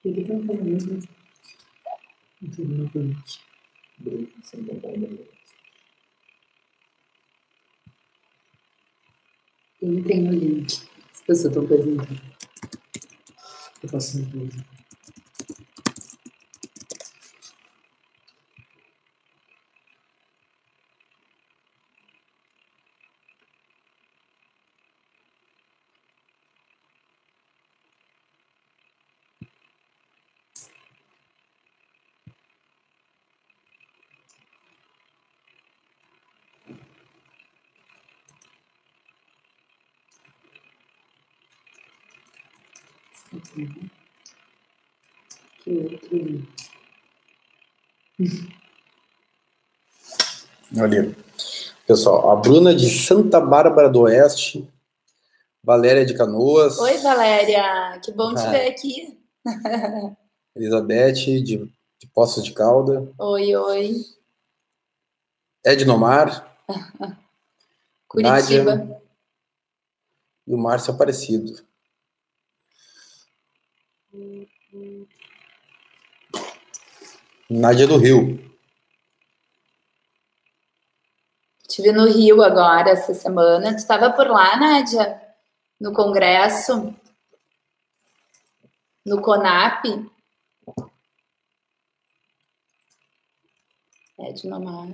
O que estão fazendo? Eu não tenho link. As pessoas estão perguntando. Eu posso entender. Que outro link? Olha, pessoal, a Bruna de Santa Bárbara do Oeste, Valéria de Canoas. Oi, Valéria, que bom te ver aqui. Elizabeth de Poços de Calda. Oi, oi. Ednomar. Curitiba. Nádia, e o Márcio Aparecido. Nádia do Rio. Estive no Rio agora, essa semana. Tu estava por lá, Nádia? No congresso? No CONAP? Ednomar.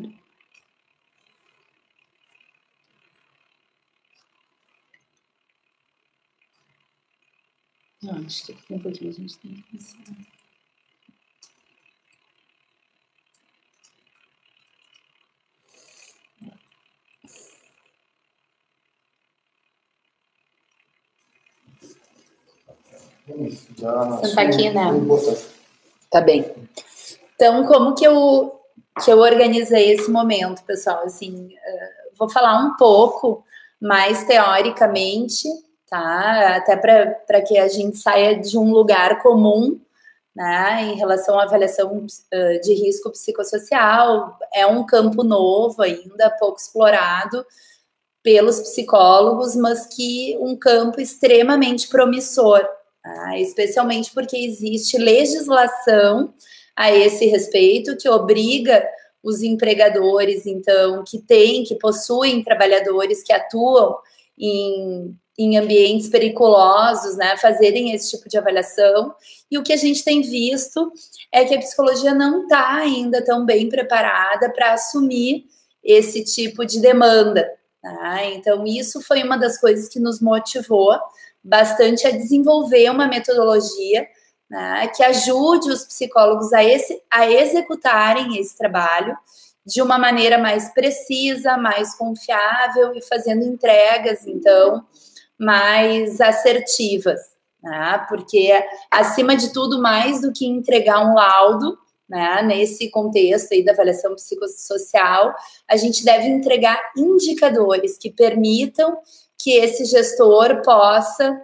Não, acho que aqui um pouquinho a gente tem que pensar. Sentar aqui, né? Tá bem. Então, como que eu organizei esse momento, pessoal? Assim, vou falar um pouco mais teoricamente, tá? Até para que a gente saia de um lugar comum, né? Em relação à avaliação de risco psicossocial. É um campo novo ainda, pouco explorado pelos psicólogos, mas que um campo extremamente promissor, tá? Especialmente porque existe legislação a esse respeito que obriga os empregadores, então, que possuem trabalhadores que atuam em ambientes periculosos, né, fazerem esse tipo de avaliação. E o que a gente tem visto é que a psicologia não está ainda tão bem preparada para assumir esse tipo de demanda. Tá? Então, isso foi uma das coisas que nos motivou bastante a desenvolver uma metodologia, né, que ajude os psicólogos a executarem esse trabalho de uma maneira mais precisa, mais confiável e fazendo entregas, então, mais assertivas, né? Porque, acima de tudo, mais do que entregar um laudo, né, nesse contexto aí da avaliação psicossocial, a gente deve entregar indicadores que permitam que esse gestor possa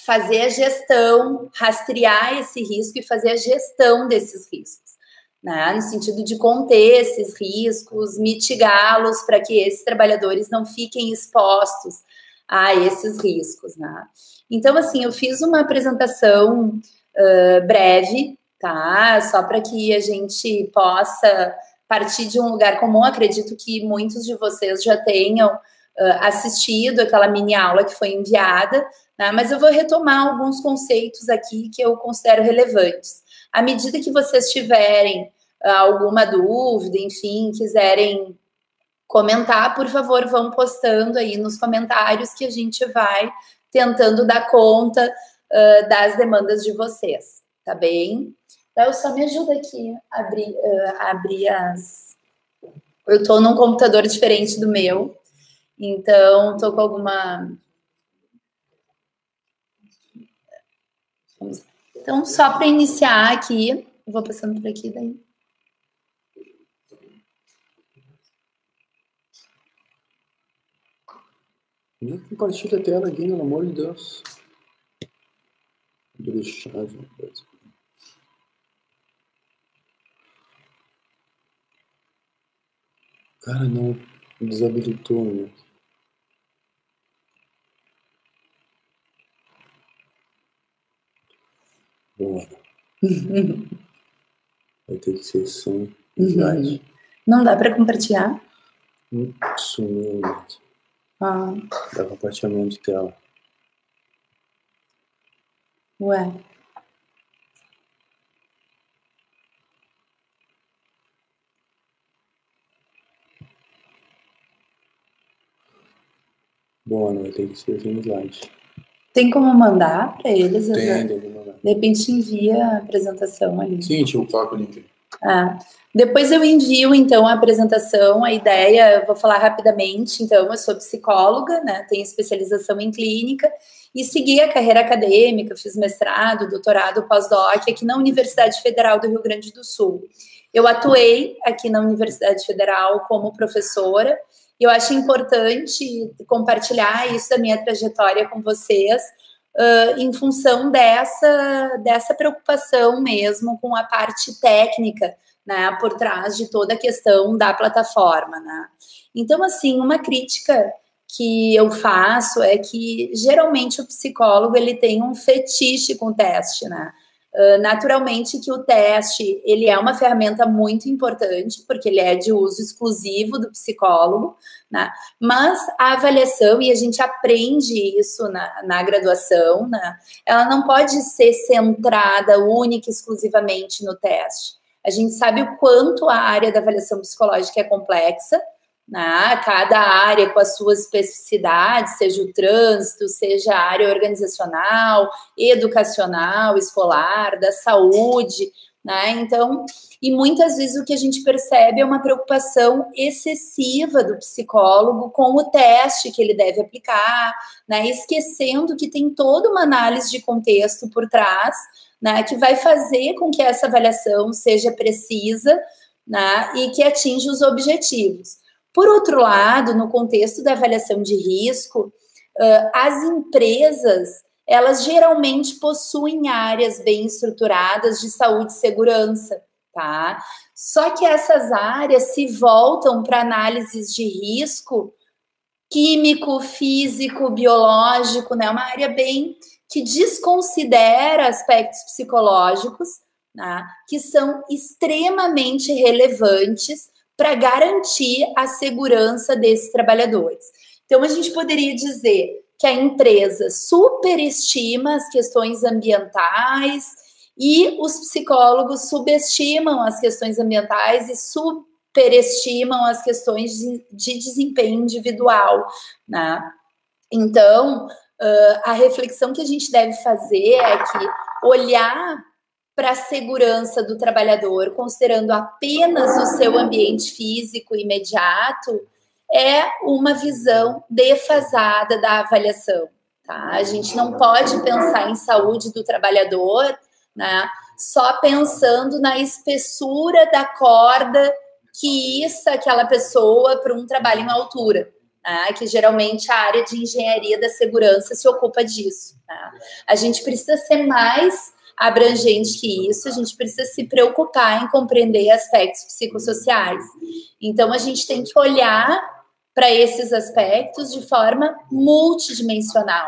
fazer a gestão, rastrear esse risco e fazer a gestão desses riscos, né, no sentido de conter esses riscos, mitigá-los para que esses trabalhadores não fiquem expostos a esses riscos, né. Então, assim, eu fiz uma apresentação breve, tá? Só para que a gente possa partir de um lugar comum. Acredito que muitos de vocês já tenham assistido aquela mini aula que foi enviada, né? Mas eu vou retomar alguns conceitos aqui que eu considero relevantes. À medida que vocês tiverem alguma dúvida, enfim, quiserem comentar, por favor, vão postando aí nos comentários que a gente vai tentando dar conta das demandas de vocês, tá bem? Então, só me ajuda aqui a abrir as... Eu estou num computador diferente do meu, então estou com alguma... Então, só para iniciar aqui, eu vou passando por aqui daí. Não compartilha a tela aqui, pelo amor de Deus. Deixa eu ver uma coisa. Cara, não desabilitou, né? Bora. Vai ter que ser som e slide. Não dá para compartilhar? Sumiu. Ah. Dá compartilhamento de tela. Ué. Bom, vai ter que ser sem slide. Tem como mandar para eles? Tem como mandar. De repente envia a apresentação ali. Sim, eu coloco o link. Depois eu envio, então, a apresentação, a ideia, eu vou falar rapidamente. Então, eu sou psicóloga, né, tenho especialização em clínica e segui a carreira acadêmica, fiz mestrado, doutorado, pós-doc aqui na Universidade Federal do Rio Grande do Sul. Eu atuei aqui na Universidade Federal como professora e eu acho importante compartilhar isso da minha trajetória com vocês, em função dessa preocupação mesmo com a parte técnica, né, por trás de toda a questão da plataforma, né. Então, assim, uma crítica que eu faço é que, geralmente, o psicólogo, ele tem um fetiche com o teste, né. Naturalmente que o teste, ele é uma ferramenta muito importante, porque ele é de uso exclusivo do psicólogo, né? Mas a avaliação, e a gente aprende isso na graduação, né? Ela não pode ser centrada única e exclusivamente no teste. A gente sabe o quanto a área da avaliação psicológica é complexa, né? Cada área com as suas especificidades, seja o trânsito, seja a área organizacional, educacional, escolar, da saúde, né? Então, e muitas vezes o que a gente percebe é uma preocupação excessiva do psicólogo com o teste que ele deve aplicar, né? Esquecendo que tem toda uma análise de contexto por trás, né? Que vai fazer com que essa avaliação seja precisa, né? E que atinja os objetivos. Por outro lado, no contexto da avaliação de risco, as empresas, elas geralmente possuem áreas bem estruturadas de saúde e segurança, tá? Só que essas áreas se voltam para análises de risco químico, físico, biológico, né? Uma área bem que desconsidera aspectos psicológicos, né? Que são extremamente relevantes para garantir a segurança desses trabalhadores. Então, a gente poderia dizer que a empresa superestima as questões ambientais e os psicólogos subestimam as questões ambientais e superestimam as questões de desempenho individual, né? Então, a reflexão que a gente deve fazer é que olhar para a segurança do trabalhador, considerando apenas o seu ambiente físico imediato, é uma visão defasada da avaliação, tá? A gente não pode pensar em saúde do trabalhador, né, só pensando na espessura da corda que issa aquela pessoa para um trabalho em altura, né, que geralmente a área de engenharia da segurança se ocupa disso, né? A gente precisa ser mais abrangente que isso, a gente precisa se preocupar em compreender aspectos psicossociais. Então, a gente tem que olhar para esses aspectos de forma multidimensional.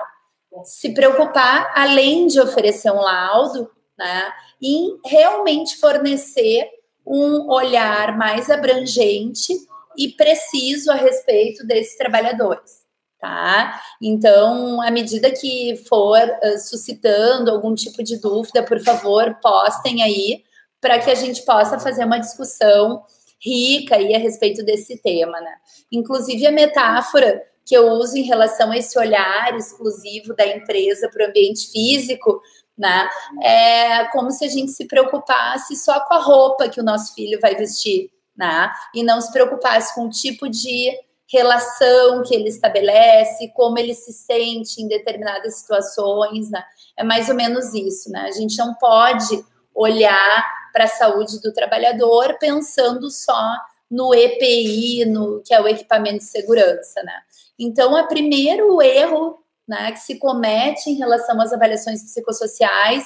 Se preocupar, além de oferecer um laudo, né, em realmente fornecer um olhar mais abrangente e preciso a respeito desses trabalhadores. Tá? Então, à medida que for suscitando algum tipo de dúvida, por favor, postem aí para que a gente possa fazer uma discussão rica aí a respeito desse tema, né? Inclusive, a metáfora que eu uso em relação a esse olhar exclusivo da empresa para o ambiente físico, né? É como se a gente se preocupasse só com a roupa que o nosso filho vai vestir, né? E não se preocupasse com o tipo de relação que ele estabelece, como ele se sente em determinadas situações, né? É mais ou menos isso, né? A gente não pode olhar para a saúde do trabalhador pensando só no EPI, que é o equipamento de segurança, né? Então, o primeiro erro, né, que se comete em relação às avaliações psicossociais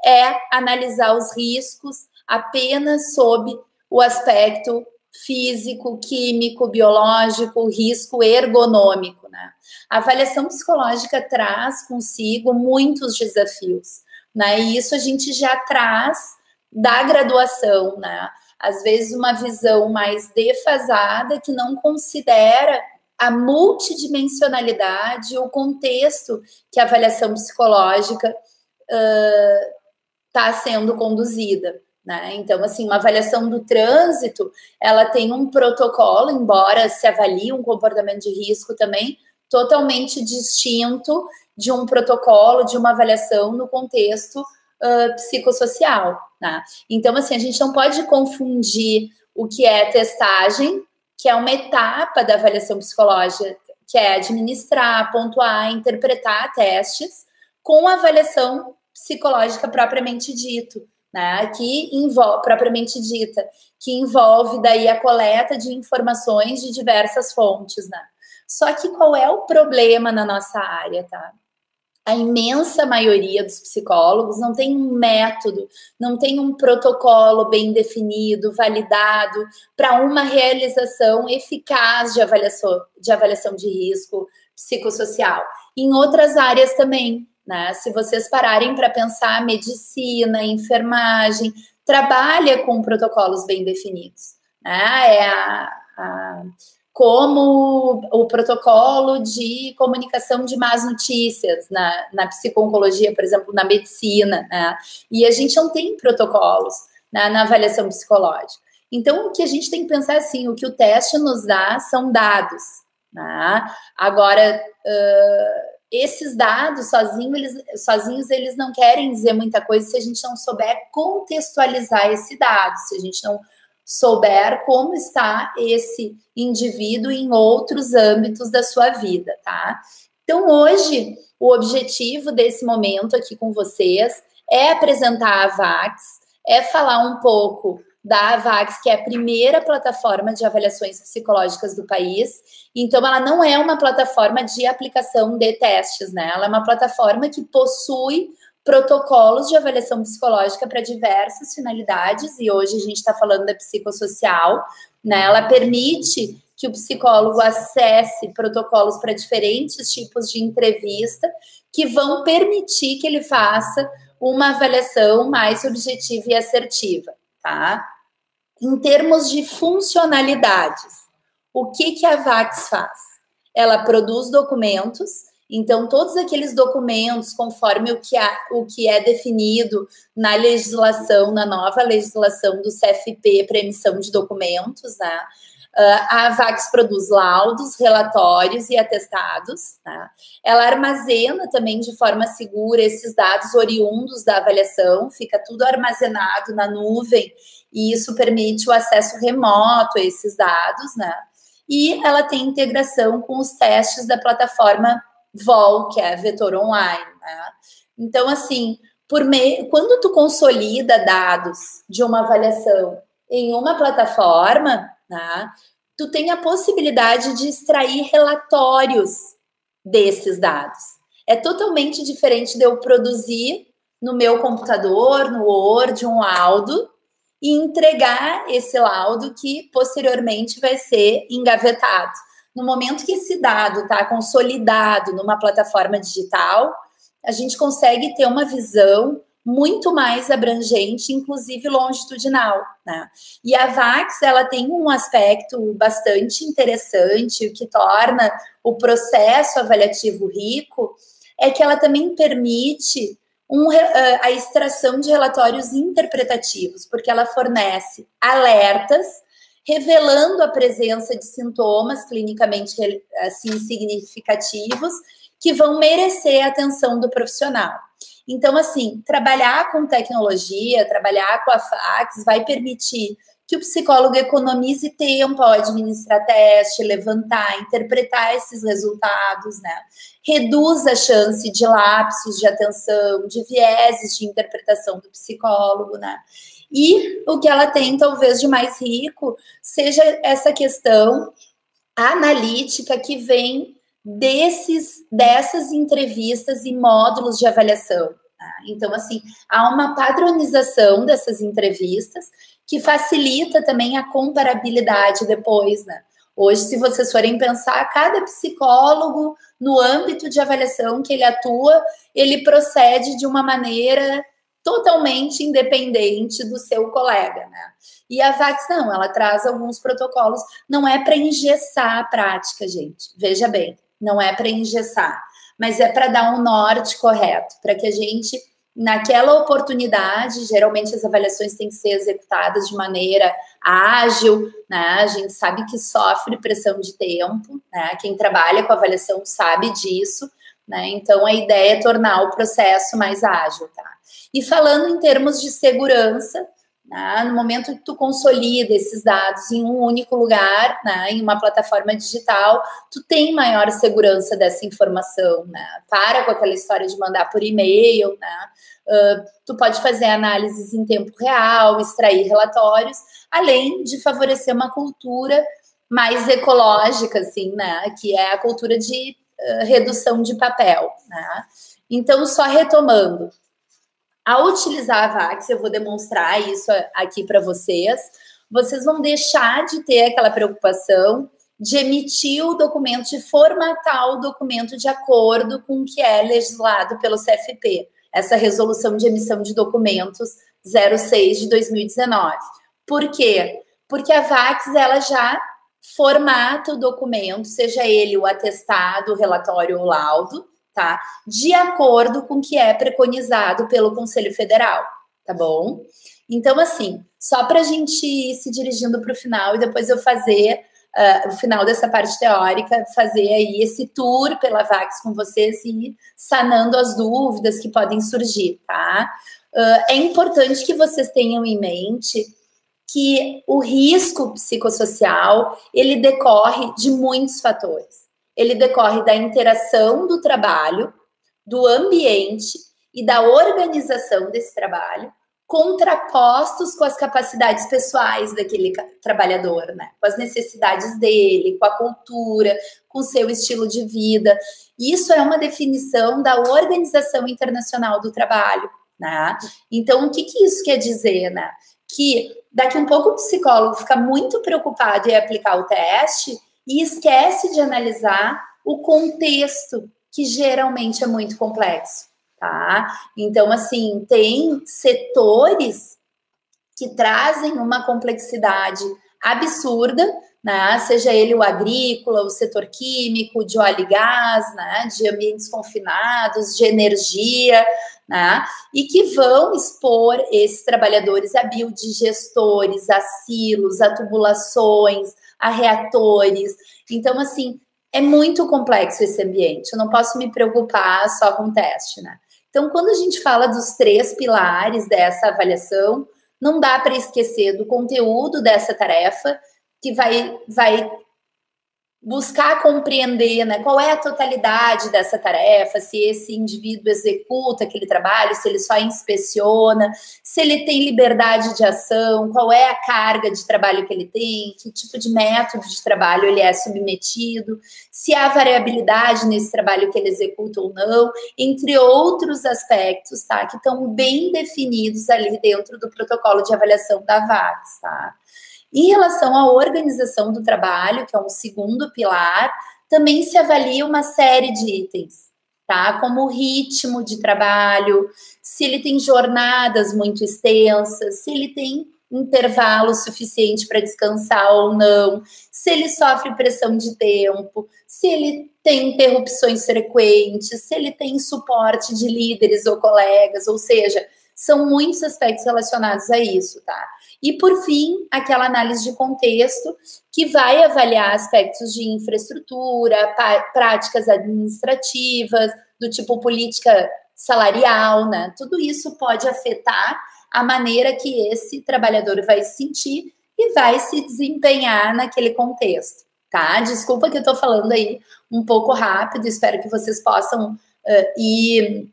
é analisar os riscos apenas sob o aspecto físico, químico, biológico, risco ergonômico, né? A avaliação psicológica traz consigo muitos desafios, né? E isso a gente já traz da graduação, né? Às vezes uma visão mais defasada que não considera a multidimensionalidade, o contexto que a avaliação psicológica está sendo conduzida, né? Então, assim, uma avaliação do trânsito, ela tem um protocolo, embora se avalie um comportamento de risco também, totalmente distinto de um protocolo, de uma avaliação no contexto psicossocial, né? Então, assim, a gente não pode confundir o que é testagem, que é uma etapa da avaliação psicológica, que é administrar, pontuar, interpretar testes, com a avaliação psicológica propriamente dito, né? Que envolve daí a coleta de informações de diversas fontes, né? Só que qual é o problema na nossa área, tá? A imensa maioria dos psicólogos não tem um método, não tem um protocolo bem definido, validado, para uma realização eficaz de avaliação de risco psicossocial. Em outras áreas também, né? Se vocês pararem para pensar, medicina, enfermagem, trabalha com protocolos bem definidos, né? Como o protocolo de comunicação de más notícias na psico-oncologia, por exemplo, na medicina, né? E a gente não tem protocolos, né, na avaliação psicológica. Então, o que a gente tem que pensar assim, o que o teste nos dá são dados, né? Agora, esses dados sozinhos eles não querem dizer muita coisa se a gente não souber contextualizar esse dado, se a gente não souber como está esse indivíduo em outros âmbitos da sua vida, tá? Então, hoje, o objetivo desse momento aqui com vocês é apresentar a AVAX, é falar um pouco da AVAX, que é a primeira plataforma de avaliações psicológicas do país. Então, ela não é uma plataforma de aplicação de testes, né? Ela é uma plataforma que possui protocolos de avaliação psicológica para diversas finalidades, e hoje a gente está falando da psicossocial, né? Ela permite que o psicólogo acesse protocolos para diferentes tipos de entrevista que vão permitir que ele faça uma avaliação mais objetiva e assertiva, tá? Em termos de funcionalidades, o que a AVAX faz? Ela produz documentos. Então, todos aqueles documentos, conforme o que é definido na legislação, na nova legislação do CFP para emissão de documentos, né? A AVAX produz laudos, relatórios e atestados, né? Ela armazena também de forma segura esses dados oriundos da avaliação, fica tudo armazenado na nuvem e isso permite o acesso remoto a esses dados, né? E ela tem integração com os testes da plataforma VOL, que é a Vetor Online, né? Então, assim, quando tu consolida dados de uma avaliação em uma plataforma, né, tu tem a possibilidade de extrair relatórios desses dados. É totalmente diferente de eu produzir no meu computador, no Word, um laudo e entregar esse laudo que posteriormente vai ser engavetado. No momento que esse dado está consolidado numa plataforma digital, a gente consegue ter uma visão muito mais abrangente, inclusive longitudinal, né? E a AVAX, ela tem um aspecto bastante interessante, o que torna o processo avaliativo rico, é que ela também permite a extração de relatórios interpretativos, porque ela fornece alertas revelando a presença de sintomas clinicamente assim, significativos que vão merecer a atenção do profissional. Então, assim, trabalhar com tecnologia, trabalhar com a AVAX vai permitir que o psicólogo economize tempo ao administrar teste, levantar, interpretar esses resultados, né? Reduz a chance de lapsos de atenção, de vieses de interpretação do psicólogo, né? E o que ela tem, talvez, de mais rico, seja essa questão analítica que vem dessas entrevistas e módulos de avaliação. Tá? Então, assim, há uma padronização dessas entrevistas que facilita também a comparabilidade depois, né? Hoje, se vocês forem pensar, cada psicólogo, no âmbito de avaliação que ele atua, ele procede de uma maneira totalmente independente do seu colega, né? E a VAX não, ela traz alguns protocolos, não é para engessar a prática, gente, veja bem, não é para engessar, mas é para dar um norte correto, para que a gente, naquela oportunidade, geralmente as avaliações têm que ser executadas de maneira ágil, né? A gente sabe que sofre pressão de tempo, né? Quem trabalha com avaliação sabe disso, né? Então a ideia é tornar o processo mais ágil, tá? E falando em termos de segurança, né? No momento que tu consolida esses dados em um único lugar, né? Em uma plataforma digital, tu tem maior segurança dessa informação, né? Para com aquela história de mandar por e-mail, né? Tu pode fazer análises em tempo real, extrair relatórios, além de favorecer uma cultura mais ecológica, assim, né? Que é a cultura de redução de papel, né? Então, só retomando, ao utilizar a VAX, eu vou demonstrar isso aqui para vocês, vocês vão deixar de ter aquela preocupação de emitir o documento, de formatar o documento de acordo com o que é legislado pelo CFP, essa resolução de emissão de documentos 06 de 2019. Por quê? Porque a VAX, ela já formata o documento, seja ele o atestado, o relatório ou laudo, tá? De acordo com o que é preconizado pelo Conselho Federal, tá bom? Então, assim, só para a gente ir se dirigindo para o final e depois eu fazer o final dessa parte teórica, fazer aí esse tour pela VAX com vocês e ir sanando as dúvidas que podem surgir, tá? É importante que vocês tenham em mente que o risco psicossocial, ele decorre de muitos fatores. Ele decorre da interação do trabalho, do ambiente e da organização desse trabalho, contrapostos com as capacidades pessoais daquele trabalhador, né? Com as necessidades dele, com a cultura, com o seu estilo de vida. Isso é uma definição da Organização Internacional do Trabalho, né? Então, o que isso quer dizer, né? Que daqui um pouco o psicólogo fica muito preocupado em aplicar o teste e esquece de analisar o contexto, que geralmente é muito complexo, tá? Então, assim, tem setores que trazem uma complexidade absurda, né? Seja ele o agrícola, o setor químico, de óleo e gás, né? De ambientes confinados, de energia, né? E que vão expor esses trabalhadores a biodigestores, a silos, a tubulações, a reatores. Então, assim, é muito complexo esse ambiente. Eu não posso me preocupar só com o teste, né? Então, quando a gente fala dos 3 pilares dessa avaliação, não dá para esquecer do conteúdo dessa tarefa, que vai buscar compreender, né, qual é a totalidade dessa tarefa, se esse indivíduo executa aquele trabalho, se ele só inspeciona, se ele tem liberdade de ação, qual é a carga de trabalho que ele tem, que tipo de método de trabalho ele é submetido, se há variabilidade nesse trabalho que ele executa ou não, entre outros aspectos, tá, que estão bem definidos ali dentro do protocolo de avaliação da VAX, tá? Em relação à organização do trabalho, que é um segundo pilar, também se avalia uma série de itens, tá? Como o ritmo de trabalho, se ele tem jornadas muito extensas, se ele tem intervalo suficiente para descansar ou não, se ele sofre pressão de tempo, se ele tem interrupções frequentes, se ele tem suporte de líderes ou colegas, ou seja, são muitos aspectos relacionados a isso, tá? E, por fim, aquela análise de contexto que vai avaliar aspectos de infraestrutura, práticas administrativas, do tipo política salarial, né? Tudo isso pode afetar a maneira que esse trabalhador vai se sentir e vai se desempenhar naquele contexto, tá? Desculpa que eu tô falando aí um pouco rápido, espero que vocês possam ir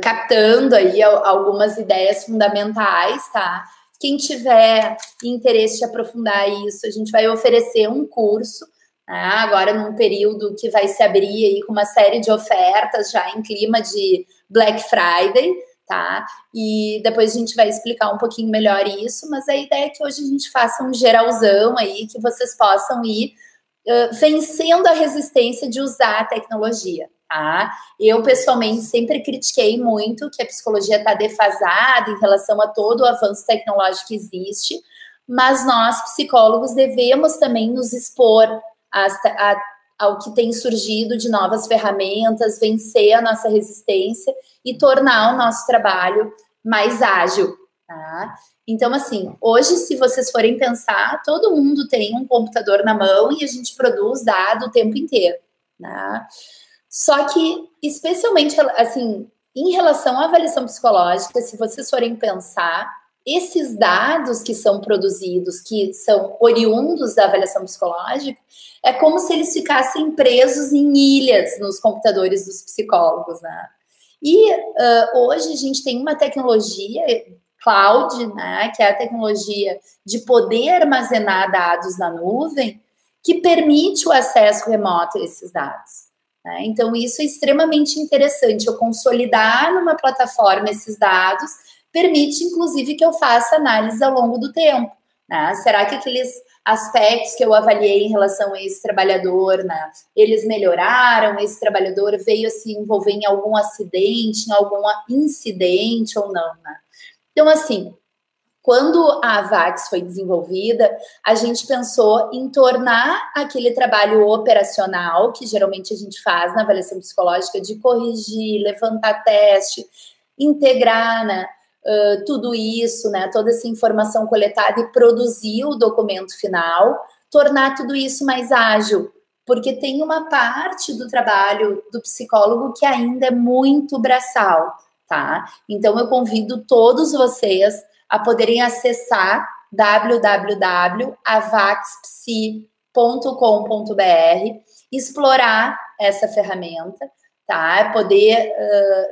captando aí algumas ideias fundamentais, tá? Quem tiver interesse de aprofundar isso, a gente vai oferecer um curso, né, agora num período que vai se abrir aí com uma série de ofertas já em clima de Black Friday, tá? E depois a gente vai explicar um pouquinho melhor isso, mas a ideia é que hoje a gente faça um geralzão aí, que vocês possam ir vencendo a resistência de usar a tecnologia. Tá? Eu, pessoalmente, sempre critiquei muito que a psicologia está defasada em relação a todo o avanço tecnológico que existe, mas nós, psicólogos, devemos também nos expor ao que tem surgido de novas ferramentas, vencer a nossa resistência e tornar o nosso trabalho mais ágil. Tá? Então, assim, hoje, se vocês forem pensar, todo mundo tem um computador na mão e a gente produz dado o tempo inteiro. Tá? Só que, especialmente, assim, em relação à avaliação psicológica, se vocês forem pensar, esses dados que são produzidos, que são oriundos da avaliação psicológica, é como se eles ficassem presos em ilhas nos computadores dos psicólogos, né? E hoje a gente tem uma tecnologia cloud, né, que é a tecnologia de poder armazenar dados na nuvem, que permite o acesso remoto a esses dados. Então, isso é extremamente interessante. Eu consolidar numa plataforma esses dados permite, inclusive, que eu faça análise ao longo do tempo. Né? Será que aqueles aspectos que eu avaliei em relação a esse trabalhador, né, eles melhoraram? Esse trabalhador veio a se envolver em algum acidente, em algum incidente ou não? Né? Então, assim, quando a AVAX foi desenvolvida, a gente pensou em tornar aquele trabalho operacional, que geralmente a gente faz na avaliação psicológica, de corrigir, levantar teste, integrar, né, tudo isso, né, toda essa informação coletada e produzir o documento final, tornar tudo isso mais ágil, porque tem uma parte do trabalho do psicólogo que ainda é muito braçal, tá? Então, eu convido todos vocês a poderem acessar www.avaxpsi.com.br, explorar essa ferramenta, tá? Poder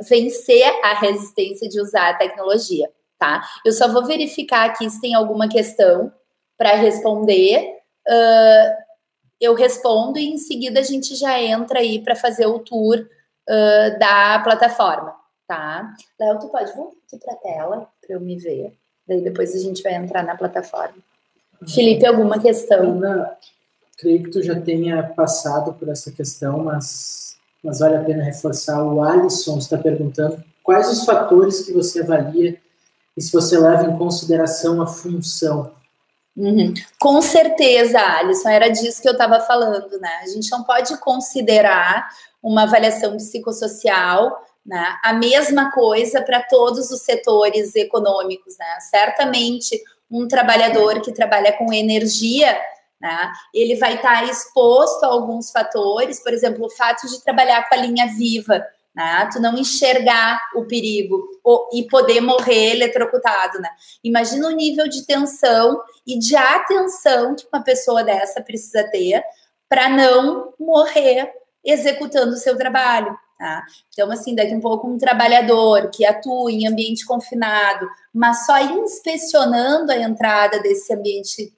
vencer a resistência de usar a tecnologia, tá? Eu só vou verificar aqui se tem alguma questão para responder. Eu respondo e em seguida a gente já entra aí para fazer o tour da plataforma, tá? Léo, tu pode voltar aqui para a tela para eu me ver? Daí depois a gente vai entrar na plataforma. Felipe, alguma questão? Ana, creio que tu já tenha passado por essa questão, mas vale a pena reforçar. O Alisson está perguntando quais os fatores que você avalia e se você leva em consideração a função. Com certeza, Alisson, era disso que eu estava falando, né? A gente não pode considerar uma avaliação psicossocial, né, a mesma coisa para todos os setores econômicos, né? Certamente, um trabalhador que trabalha com energia, né, ele vai estar exposto a alguns fatores, por exemplo, o fato de trabalhar com a linha viva, né, tu não enxergar o perigo e poder morrer eletrocutado, né? Imagina o nível de tensão e de atenção que uma pessoa dessa precisa ter para não morrer executando o seu trabalho. Tá? Então, assim, daqui um pouco um trabalhador que atua em ambiente confinado, mas só inspecionando a entrada desse ambiente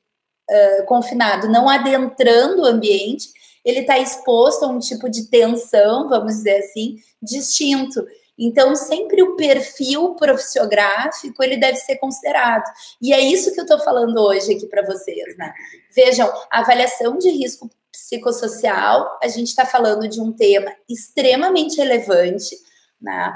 confinado, não adentrando o ambiente, ele está exposto a um tipo de tensão, vamos dizer assim, distinto. Então, sempre o perfil profissiográfico, ele deve ser considerado. E é isso que eu estou falando hoje aqui para vocês, né? Vejam, a avaliação de risco psicossocial, a gente está falando de um tema extremamente relevante, né?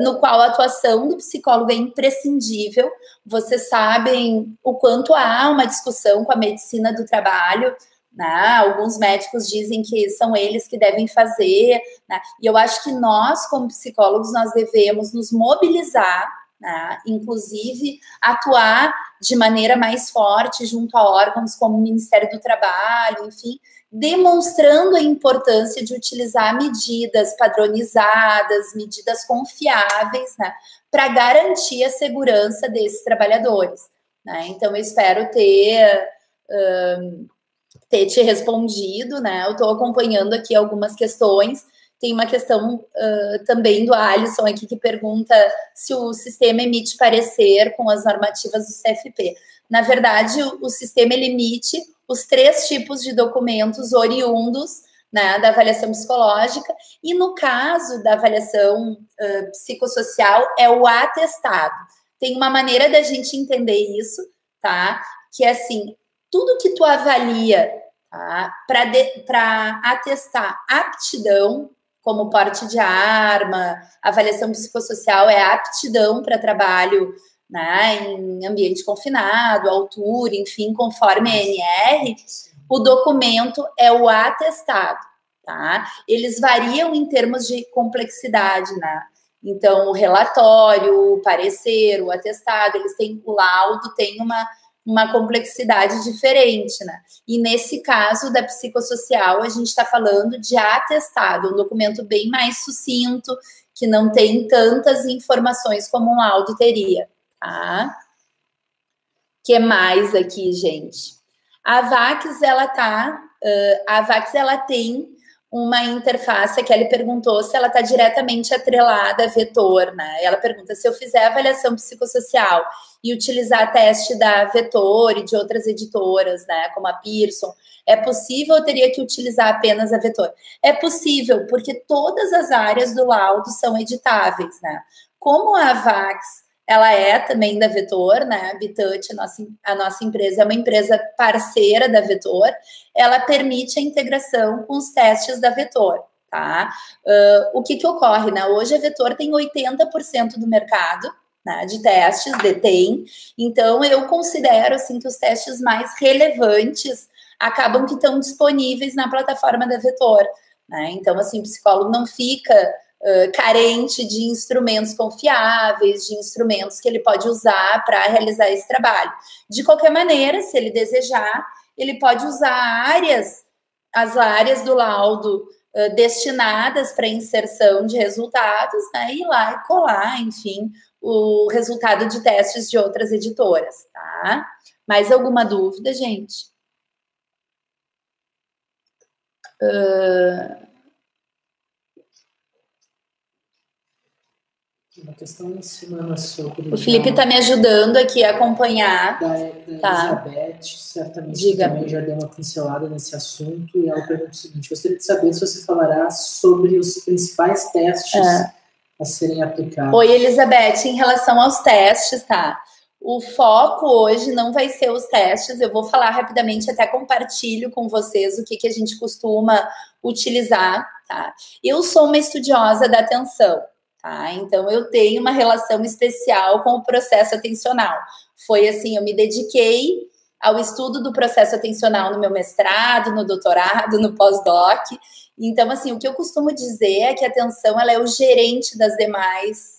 No qual a atuação do psicólogo é imprescindível. Vocês sabem o quanto há uma discussão com a medicina do trabalho, né? Alguns médicos dizem que são eles que devem fazer, né? E eu acho que nós, como psicólogos, nós devemos nos mobilizar, né? Inclusive atuar de maneira mais forte junto a órgãos como o Ministério do Trabalho, enfim, demonstrando a importância de utilizar medidas padronizadas, medidas confiáveis, né, para garantir a segurança desses trabalhadores, né? Então, eu espero ter te respondido, né? Eu estou acompanhando aqui algumas questões. Tem uma questão também do Alisson aqui que pergunta se o sistema emite parecer com as normativas do CFP. Na verdade, o sistema emite os 3 tipos de documentos oriundos, né, da avaliação psicológica, e no caso da avaliação psicossocial é o atestado. Tem uma maneira da gente entender isso, tá? Que é assim, tudo que tu avalia, tá? Para atestar aptidão, como porte de arma, avaliação psicossocial é aptidão para trabalho, né, em ambiente confinado, altura, enfim, conforme a ANR, o documento é o atestado, tá? Eles variam em termos de complexidade, né? Então, o relatório, o parecer, o atestado, eles têm, o laudo tem uma complexidade diferente, né? E nesse caso da psicossocial, a gente está falando de atestado, um documento bem mais sucinto, que não tem tantas informações como um laudo teria, tá? O que mais aqui, gente? A VAX, ela tem uma interface que ela perguntou se ela está diretamente atrelada a Vetor, né? Ela pergunta se eu fizer avaliação psicossocial e utilizar teste da Vetor e de outras editoras, né, como a Pearson, é possível ou teria que utilizar apenas a Vetor? É possível, porque todas as áreas do laudo são editáveis, né? Como a VAX, ela é também da Vetor, né? A Bitouch, a nossa empresa, é uma empresa parceira da Vetor, ela permite a integração com os testes da Vetor, tá? O que ocorre, né? Hoje a Vetor tem 80% do mercado, né, de testes, detém, então eu considero, assim, que os testes mais relevantes acabam que estão disponíveis na plataforma da Vetor, né? Então, assim, o psicólogo não fica carente de instrumentos confiáveis, de instrumentos que ele pode usar para realizar esse trabalho. De qualquer maneira, se ele desejar, ele pode usar as áreas do laudo destinadas para inserção de resultados, né, e ir lá e colar, enfim, o resultado de testes de outras editoras, tá? Mais alguma dúvida, gente? Uma questão em cima sobre... O Felipe está me ajudando aqui a acompanhar. Da tá. Elizabeth, certamente também já deu uma pincelada nesse assunto, e ela pergunta o seguinte: gostaria de saber se você falará sobre os principais testes a serem aplicados. Oi, Elizabeth, em relação aos testes, tá? O foco hoje não vai ser os testes, eu vou falar rapidamente, até compartilho com vocês o que a gente costuma utilizar, tá? Eu sou uma estudiosa da atenção, tá? Então, eu tenho uma relação especial com o processo atencional. Foi assim, eu me dediquei ao estudo do processo atencional no meu mestrado, no doutorado, no pós-doc. Então, assim, o que eu costumo dizer é que a atenção, ela é o gerente das demais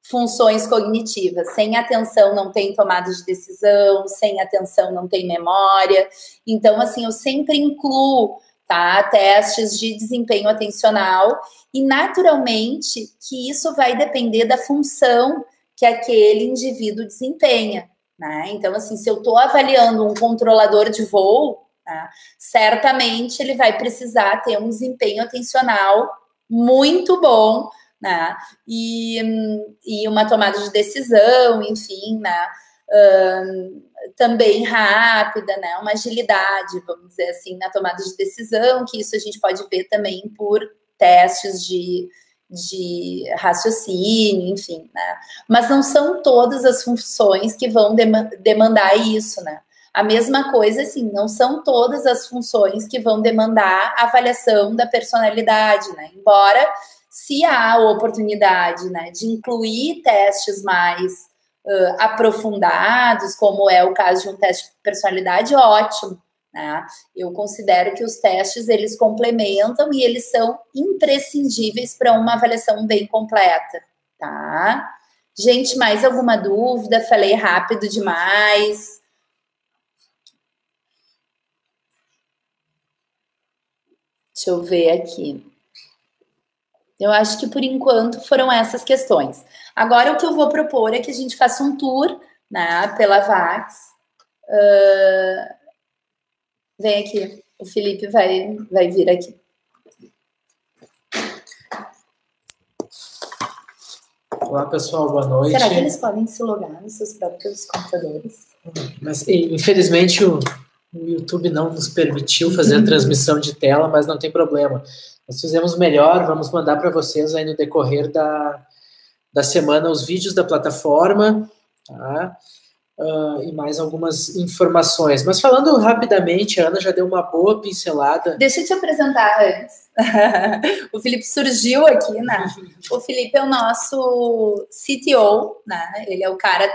funções cognitivas. Sem atenção não tem tomada de decisão, sem atenção não tem memória. Então, assim, eu sempre incluo, tá, testes de desempenho atencional, e naturalmente que isso vai depender da função que aquele indivíduo desempenha, né? Então, assim, se eu estou avaliando um controlador de voo, tá, certamente ele vai precisar ter um desempenho atencional muito bom, né? E uma tomada de decisão, enfim, né? Também rápida, né? Uma agilidade, vamos dizer assim, na tomada de decisão, que isso a gente pode ver também por testes de raciocínio, enfim, né? Mas não são todas as funções que vão demandar isso, né? A mesma coisa, assim, não são todas as funções que vão demandar a avaliação da personalidade, né? Embora, se há a oportunidade, né, de incluir testes mais aprofundados, como é o caso de um teste de personalidade, ótimo, né? Eu considero que os testes, eles complementam e eles são imprescindíveis para uma avaliação bem completa, tá? Gente, mais alguma dúvida? Falei rápido demais? Deixa eu ver aqui. Eu acho que, por enquanto, foram essas questões. Agora, o que eu vou propor é que a gente faça um tour, né, pela VAX. Vem aqui. O Felipe vai vir aqui. Olá, pessoal. Boa noite. Será que eles podem se logar nos seus próprios computadores? Mas, infelizmente, o YouTube não nos permitiu fazer a transmissão de tela, mas não tem problema. Nós fizemos melhor, vamos mandar para vocês aí no decorrer da semana os vídeos da plataforma, tá? e mais algumas informações. Mas falando rapidamente, a Ana já deu uma boa pincelada. Deixa eu te apresentar antes. O Felipe surgiu aqui, né? O Felipe é o nosso CTO, né? Ele é o cara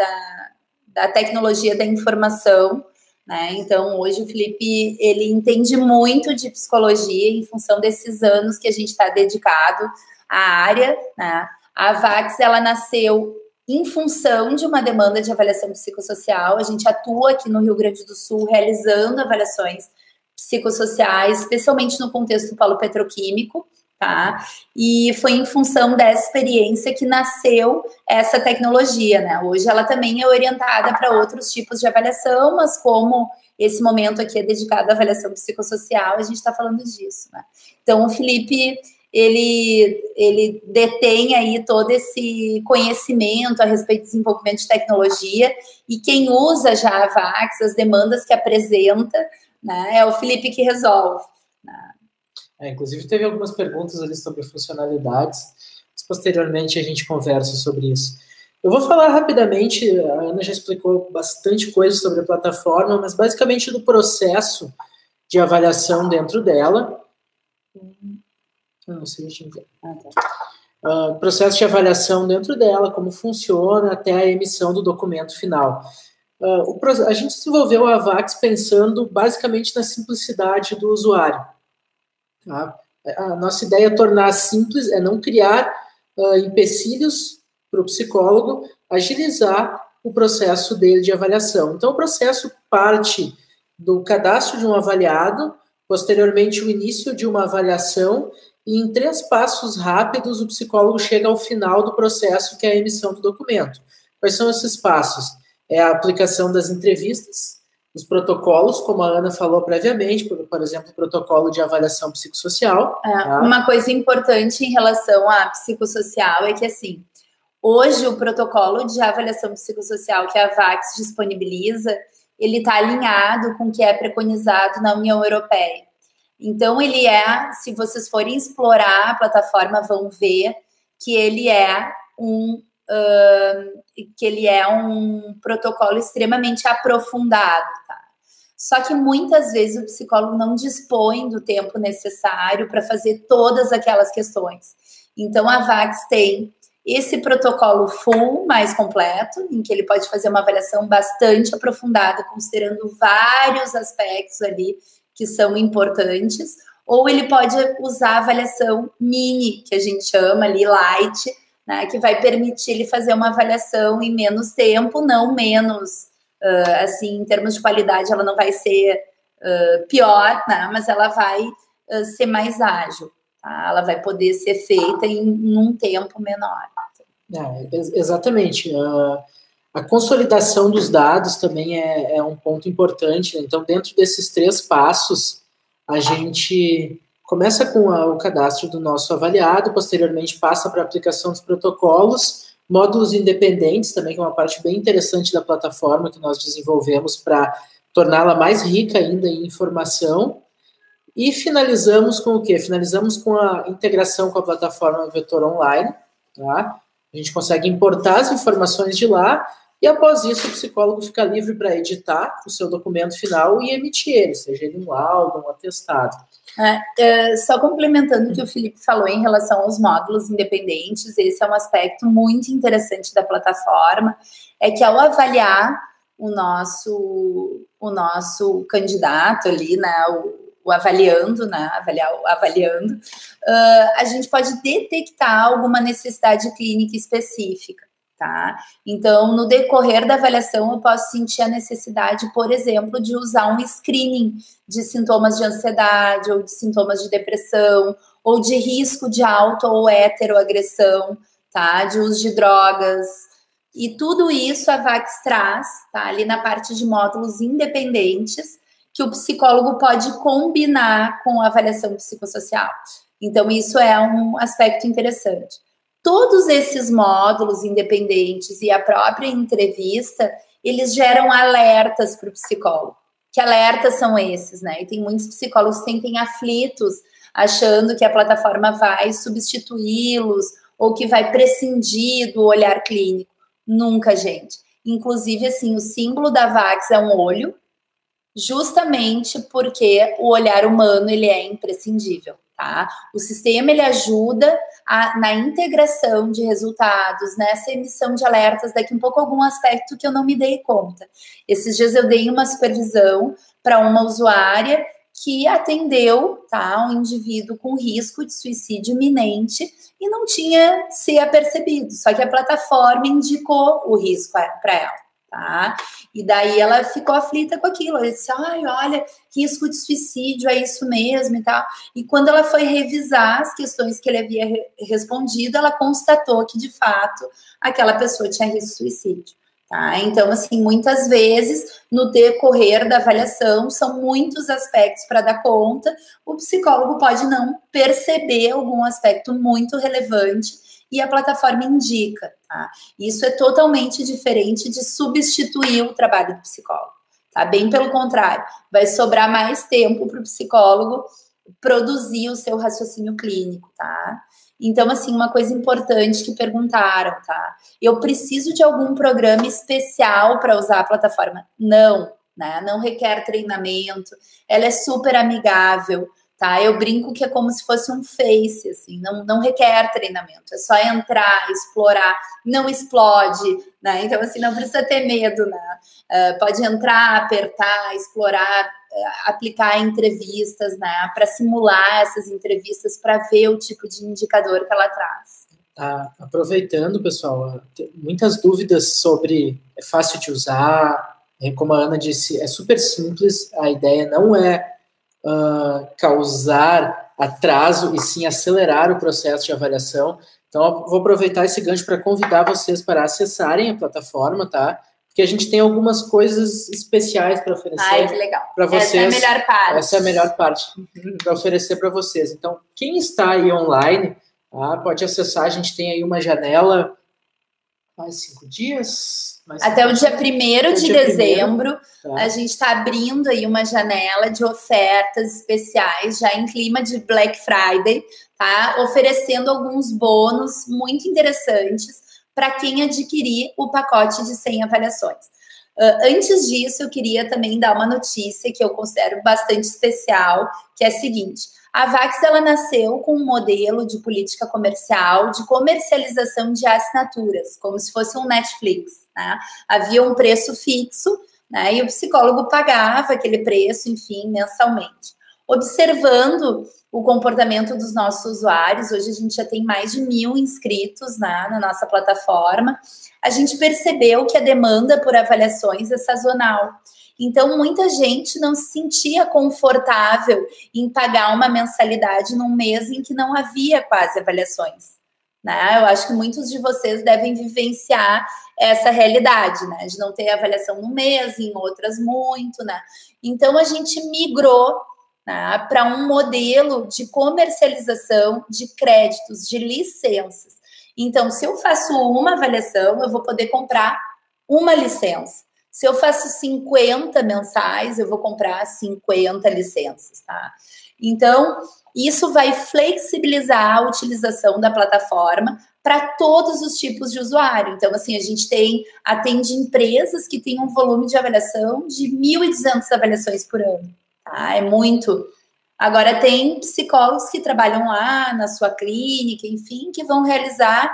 da tecnologia da informação, né? Então, hoje o Felipe, ele entende muito de psicologia em função desses anos que a gente está dedicado à área, né? A Avax, ela nasceu em função de uma demanda de avaliação psicossocial. A gente atua aqui no Rio Grande do Sul realizando avaliações psicossociais, especialmente no contexto do polo petroquímico, tá? E foi em função dessa experiência que nasceu essa tecnologia, né? Hoje ela também é orientada para outros tipos de avaliação, mas como esse momento aqui é dedicado à avaliação psicossocial, a gente está falando disso, né? Então, o Felipe, ele detém aí todo esse conhecimento a respeito do desenvolvimento de tecnologia, e quem usa já a Avax, as demandas que apresenta, né, é o Felipe que resolve. Né? Inclusive, teve algumas perguntas ali sobre funcionalidades, mas posteriormente a gente conversa sobre isso. Eu vou falar rapidamente, a Ana já explicou bastante coisa sobre a plataforma, mas basicamente do processo de avaliação dentro dela. Não sei se processo de avaliação dentro dela, como funciona até a emissão do documento final. A gente desenvolveu a Avax pensando basicamente na simplicidade do usuário. Tá? A nossa ideia é tornar simples, é não criar empecilhos para o psicólogo agilizar o processo dele de avaliação. Então, o processo parte do cadastro de um avaliado, posteriormente o início de uma avaliação, e em 3 passos rápidos o psicólogo chega ao final do processo, que é a emissão do documento. Quais são esses passos? É a aplicação das entrevistas, os protocolos, como a Ana falou previamente, por exemplo, o protocolo de avaliação psicossocial. Tá? Uma coisa importante em relação à psicossocial é que, assim, hoje o protocolo de avaliação psicossocial que a Avax disponibiliza, ele está alinhado com o que é preconizado na União Europeia. Então, ele se vocês forem explorar a plataforma, vão ver que ele é um protocolo extremamente aprofundado, tá? Só que muitas vezes o psicólogo não dispõe do tempo necessário para fazer todas aquelas questões. Então, a Avax tem esse protocolo full, mais completo, em que ele pode fazer uma avaliação bastante aprofundada, considerando vários aspectos ali que são importantes, ou ele pode usar a avaliação mini, que a gente chama ali, light, né, que vai permitir ele fazer uma avaliação em menos tempo, não menos, assim, em termos de qualidade, ela não vai ser pior, né, mas ela vai ser mais ágil, tá? Ela vai poder ser feita em um tempo menor. Exatamente. A consolidação dos dados também é um ponto importante, né? Então, dentro desses 3 passos, a gente começa com o cadastro do nosso avaliado, posteriormente passa para a aplicação dos protocolos, módulos independentes também, que é uma parte bem interessante da plataforma que nós desenvolvemos para torná-la mais rica ainda em informação, e finalizamos com o quê? Finalizamos com a integração com a plataforma Vetor Online, tá? A gente consegue importar as informações de lá, e após isso o psicólogo fica livre para editar o seu documento final e emitir ele, seja ele um laudo, um atestado. Só complementando o que o Felipe falou em relação aos módulos independentes, esse é um aspecto muito interessante da plataforma, é que ao avaliar o nosso candidato ali, né, o avaliando, né, avaliando, a gente pode detectar alguma necessidade clínica específica, tá? Então, no decorrer da avaliação, eu posso sentir a necessidade, por exemplo, de usar um screening de sintomas de ansiedade, ou de sintomas de depressão, ou de risco de auto ou heteroagressão, tá? De uso de drogas. E tudo isso a Avax traz, tá? Ali na parte de módulos independentes, que o psicólogo pode combinar com a avaliação psicossocial. Então, isso é um aspecto interessante. Todos esses módulos independentes e a própria entrevista, eles geram alertas para o psicólogo. Que alertas são esses, né? E tem muitos psicólogos que se sentem aflitos, achando que a plataforma vai substituí-los ou que vai prescindir do olhar clínico. Nunca, gente. Inclusive, assim, o símbolo da VAX é um olho, justamente porque o olhar humano, ele é imprescindível, tá? O sistema, ele ajuda na integração de resultados, nessa emissão de alertas, daqui um pouco algum aspecto que eu não me dei conta. Esses dias eu dei uma supervisão para uma usuária que atendeu, tá, um indivíduo com risco de suicídio iminente e não tinha se apercebido, só que a plataforma indicou o risco para ela, tá? E daí ela ficou aflita com aquilo, ela disse, ai, olha, risco de suicídio, é isso mesmo e tal. E quando ela foi revisar as questões que ele havia respondido, ela constatou que, de fato, aquela pessoa tinha risco de suicídio. Tá? Então, assim, muitas vezes, no decorrer da avaliação, são muitos aspectos para dar conta, o psicólogo pode não perceber algum aspecto muito relevante e a plataforma indica, tá? Isso é totalmente diferente de substituir o trabalho do psicólogo, tá? Bem pelo contrário, vai sobrar mais tempo para o psicólogo produzir o seu raciocínio clínico, tá? Então, assim, uma coisa importante que perguntaram, tá? Eu preciso de algum programa especial para usar a plataforma? Não, né? Não requer treinamento, ela é super amigável, tá? Eu brinco que é como se fosse um Face, assim, não requer treinamento, é só entrar, explorar, não explode, né? Então, assim, não precisa ter medo, né? Pode entrar, apertar, explorar, aplicar entrevistas, né? Para simular essas entrevistas, para ver o tipo de indicador que ela traz. Aproveitando, pessoal, muitas dúvidas sobre é fácil de usar, como a Ana disse, é super simples, a ideia não é causar atraso e sim acelerar o processo de avaliação. Então, eu vou aproveitar esse gancho para convidar vocês para acessarem a plataforma, tá? Porque a gente tem algumas coisas especiais para oferecer. Ai, que legal. Para vocês. Essa é a melhor parte. Essa é a melhor parte para oferecer para vocês. Então, quem está aí online, tá, pode acessar. A gente tem aí uma janela mais 5 dias. Até o dia 1º de dezembro, tá. A gente está abrindo aí uma janela de ofertas especiais, já em clima de Black Friday, tá? Oferecendo alguns bônus muito interessantes para quem adquirir o pacote de 100 avaliações. Antes disso, eu queria também dar uma notícia que eu considero bastante especial, que é a seguinte: a VAX, ela nasceu com um modelo de política comercial de comercialização de assinaturas, como se fosse um Netflix, né? Havia um preço fixo, né? E o psicólogo pagava aquele preço, enfim, mensalmente. Observando o comportamento dos nossos usuários, hoje a gente já tem mais de 1.000 inscritos, né, na nossa plataforma, a gente percebeu que a demanda por avaliações é sazonal. Então, muita gente não se sentia confortável em pagar uma mensalidade num mês em que não havia quase avaliações, né? Eu acho que muitos de vocês devem vivenciar essa realidade, né? De não ter avaliação no mês, em outras muito, né? Então, a gente migrou, né, para um modelo de comercialização de créditos, de licenças. Então, se eu faço uma avaliação, eu vou poder comprar uma licença. Se eu faço 50 mensais, eu vou comprar 50 licenças, tá? Então, isso vai flexibilizar a utilização da plataforma para todos os tipos de usuário. Então, assim, a gente atende empresas que têm um volume de avaliação de 1.200 avaliações por ano, tá? É muito. Agora, tem psicólogos que trabalham lá na sua clínica, enfim, que vão realizar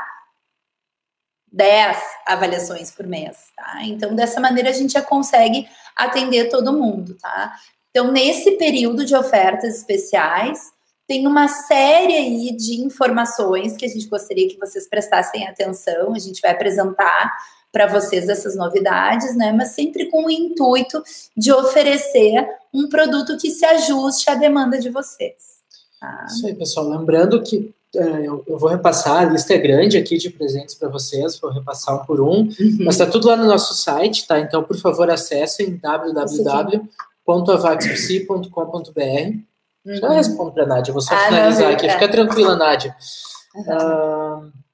10 avaliações por mês, tá? Então, dessa maneira, a gente já consegue atender todo mundo, tá? Então, nesse período de ofertas especiais, tem uma série aí de informações que a gente gostaria que vocês prestassem atenção. A gente vai apresentar para vocês essas novidades, né? Mas sempre com o intuito de oferecer um produto que se ajuste à demanda de vocês. Tá? Isso aí, pessoal. Lembrando que eu vou repassar, a lista é grande aqui de presentes para vocês, vou repassar um por um, mas está tudo lá no nosso site, tá? Então, por favor, acessem www.avaxpsi.com.br. Já respondo para a Nádia, vou só finalizar aqui. Fica tranquila, Nádia.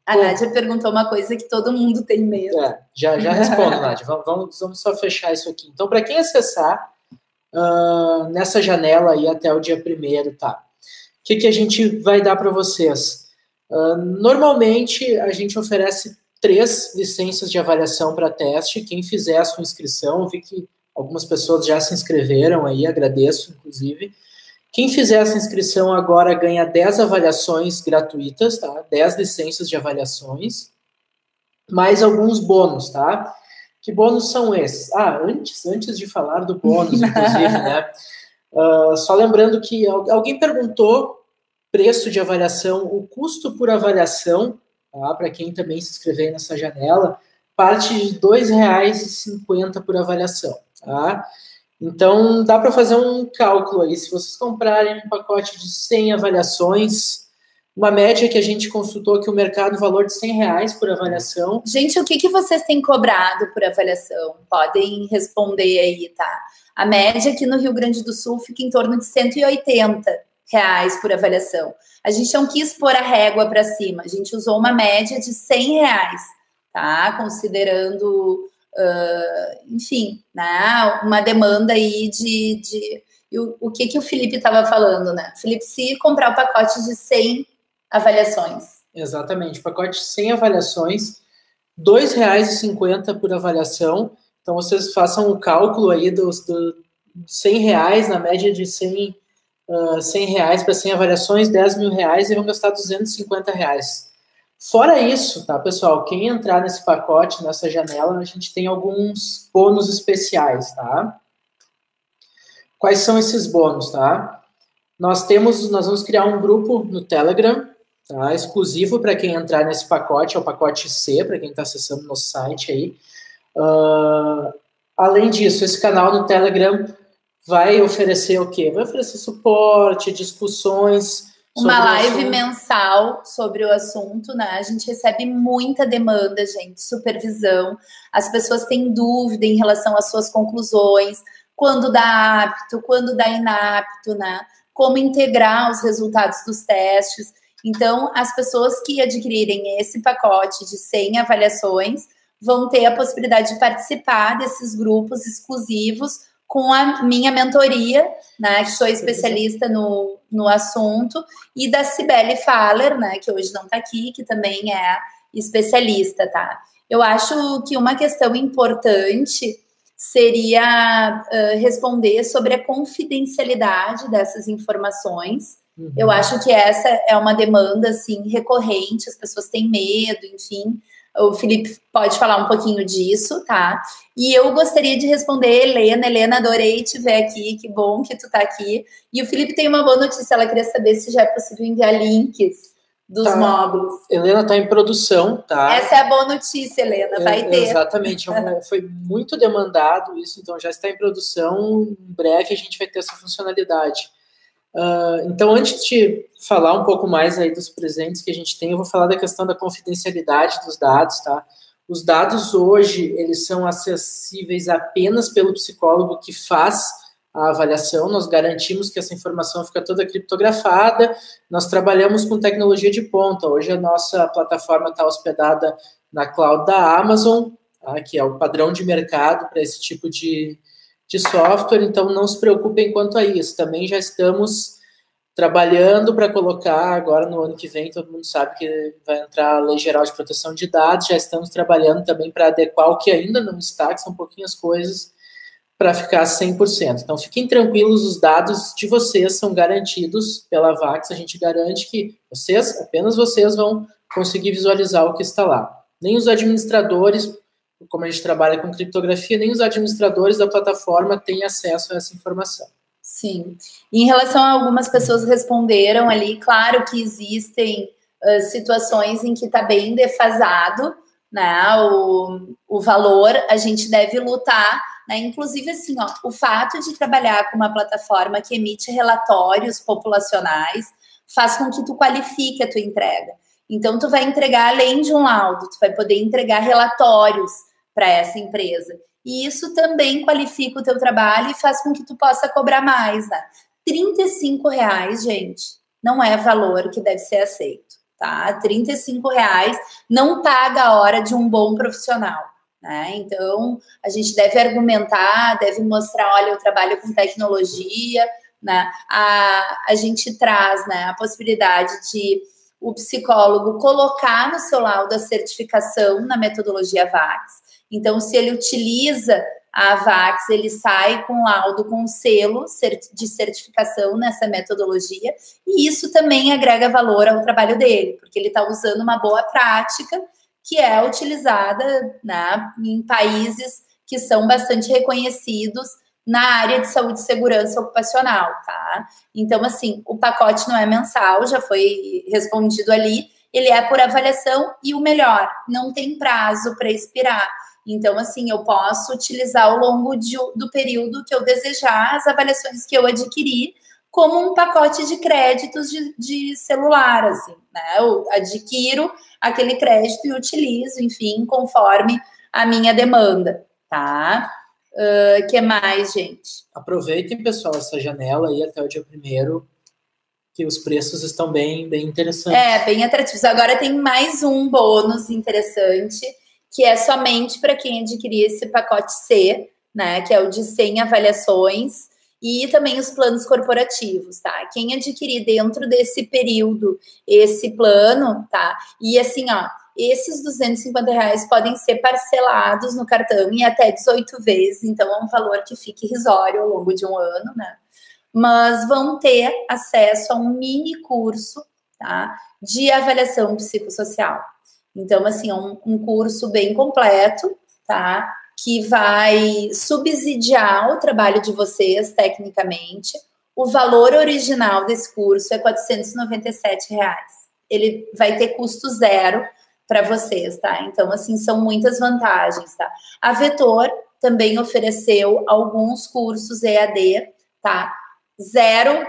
A Nádia perguntou uma coisa que todo mundo tem medo. Já respondo, Nádia. Vamos só fechar isso aqui. Então, para quem acessar nessa janela aí até o dia 1º, tá? O que a gente vai dar para vocês? Normalmente, a gente oferece 3 licenças de avaliação para teste. Quem fizer a sua inscrição, eu vi que algumas pessoas já se inscreveram aí, agradeço, inclusive. Quem fizer essa inscrição agora ganha 10 avaliações gratuitas, tá? 10 licenças de avaliações, mais alguns bônus, tá? Que bônus são esses? Antes de falar do bônus, inclusive, né? Só lembrando que alguém perguntou preço de avaliação, o custo por avaliação, tá? Para quem também se inscrever nessa janela, parte de R$ 2,50 por avaliação, tá? Então, dá para fazer um cálculo aí. Se vocês comprarem um pacote de 100 avaliações, uma média que a gente consultou aqui o mercado, valor de R$100 por avaliação. Gente, o que vocês têm cobrado por avaliação? Podem responder aí, tá? A média aqui no Rio Grande do Sul fica em torno de R$180 por avaliação. A gente não quis pôr a régua para cima, a gente usou uma média de R$100, tá? Considerando, enfim, né? Uma demanda aí o que o Felipe estava falando, né? Felipe, se comprar o pacote de 100 avaliações. Exatamente, pacote de 100 avaliações, R$ 2,50 por avaliação. Então, vocês façam o cálculo aí dos R$100, na média de R$100 para 100 avaliações, R$10 mil, e vão gastar R$250. Fora isso, tá, pessoal? Quem entrar nesse pacote, nessa janela, a gente tem alguns bônus especiais, tá? Quais são esses bônus, tá? Nós vamos criar um grupo no Telegram, tá? Exclusivo para quem entrar nesse pacote, é o pacote C, para quem está acessando nosso site aí. Além disso, esse canal no Telegram vai oferecer o quê? Vai oferecer suporte, discussões. Uma live mensal sobre o assunto, né? A gente recebe muita demanda, gente, supervisão. As pessoas têm dúvida em relação às suas conclusões, quando dá apto, quando dá inapto, né? Como integrar os resultados dos testes. Então, as pessoas que adquirirem esse pacote de 100 avaliações vão ter a possibilidade de participar desses grupos exclusivos com a minha mentoria, né, que sou especialista no assunto, e da Cibele Faller, né, que hoje não está aqui, que também é especialista, tá? Eu acho que uma questão importante seria responder sobre a confidencialidade dessas informações. Uhum. Eu acho que essa é uma demanda, assim, recorrente, as pessoas têm medo, enfim. O Felipe pode falar um pouquinho disso, tá? E eu gostaria de responder, Helena. Helena, adorei te ver aqui, que bom que tu tá aqui. E o Felipe tem uma boa notícia, ela queria saber se já é possível enviar links dos módulos. Helena tá em produção, tá? Essa é a boa notícia, Helena, vai ter. Exatamente, foi muito demandado isso, então já está em produção, em breve a gente vai ter essa funcionalidade. Então, antes de falar um pouco mais aí dos presentes que a gente tem, eu vou falar da questão da confidencialidade dos dados, tá? Os dados hoje, eles são acessíveis apenas pelo psicólogo que faz a avaliação. Nós garantimos que essa informação fica toda criptografada. Nós trabalhamos com tecnologia de ponta. Hoje a nossa plataforma está hospedada na cloud da Amazon, tá? Que é o padrão de mercado para esse tipo de software, então não se preocupem quanto a isso. Também já estamos trabalhando para colocar, agora no ano que vem, todo mundo sabe que vai entrar a Lei Geral de Proteção de Dados, já estamos trabalhando também para adequar o que ainda não está, que são pouquinhas coisas, para ficar 100%. Então, fiquem tranquilos, os dados de vocês são garantidos pela VAX, a gente garante que apenas vocês vão conseguir visualizar o que está lá. Nem os administradores, como a gente trabalha com criptografia, nem os administradores da plataforma têm acesso a essa informação. Sim. Em relação a algumas pessoas responderam ali, claro que existem situações em que está bem defasado, né, o valor, a gente deve lutar, né, inclusive assim, ó, o fato de trabalhar com uma plataforma que emite relatórios populacionais faz com que tu qualifique a tua entrega. Então, tu vai entregar, além de um laudo, tu vai poder entregar relatórios para essa empresa. E isso também qualifica o teu trabalho e faz com que tu possa cobrar mais, né? R$35, gente, não é valor que deve ser aceito, tá? R$35 não paga a hora de um bom profissional, né? Então, a gente deve argumentar, deve mostrar, olha, eu trabalho com tecnologia, né? A gente traz, né, a possibilidade de o psicólogo colocar no seu laudo a certificação na metodologia VAX. Então, se ele utiliza a VAX, ele sai com laudo, com selo de certificação nessa metodologia, e isso também agrega valor ao trabalho dele, porque ele está usando uma boa prática que é utilizada, né, em países que são bastante reconhecidos na área de saúde e segurança ocupacional, tá? Então, assim, o pacote não é mensal, já foi respondido ali, ele é por avaliação e o melhor, não tem prazo para expirar. Então, assim, eu posso utilizar ao longo do período que eu desejar as avaliações que eu adquiri como um pacote de créditos de celular, assim, né? Eu adquiro aquele crédito e utilizo, enfim, conforme a minha demanda, tá? Que mais, gente? Aproveitem, pessoal, essa janela aí até o dia 1º, que os preços estão bem interessantes. Bem atrativos. Agora tem mais um bônus interessante, que é somente para quem adquirir esse pacote C, né, que é o de 100 avaliações, e também os planos corporativos, tá? Quem adquirir dentro desse período esse plano, tá? E assim, ó, esses R$250 podem ser parcelados no cartão em até 18 vezes, então é um valor que fica irrisório ao longo de um ano, né? Mas vão ter acesso a um mini curso, tá, de avaliação psicossocial. Então, assim, é um curso bem completo, tá, que vai subsidiar o trabalho de vocês tecnicamente. O valor original desse curso é R$497. Ele vai ter custo zero para vocês, tá? Então, assim, são muitas vantagens, tá? A Vetor também ofereceu alguns cursos EAD, tá? Zero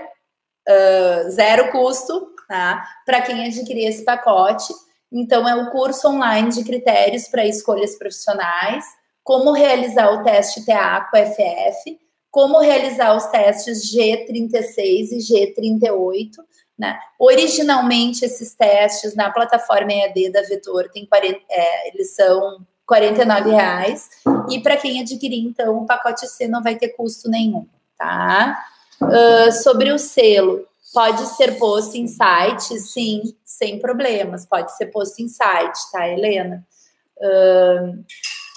custo, tá? Para quem adquirir esse pacote. Então, é o curso online de critérios para escolhas profissionais, como realizar o teste TEACO-FF, como realizar os testes G36 e G38, né? Originalmente, esses testes na plataforma EAD da Vetor eles são R$49, e para quem adquirir, então, o pacote C não vai ter custo nenhum, tá? Sobre o selo, pode ser posto em site? Sim, sem problemas, pode ser posto em site, tá, Helena?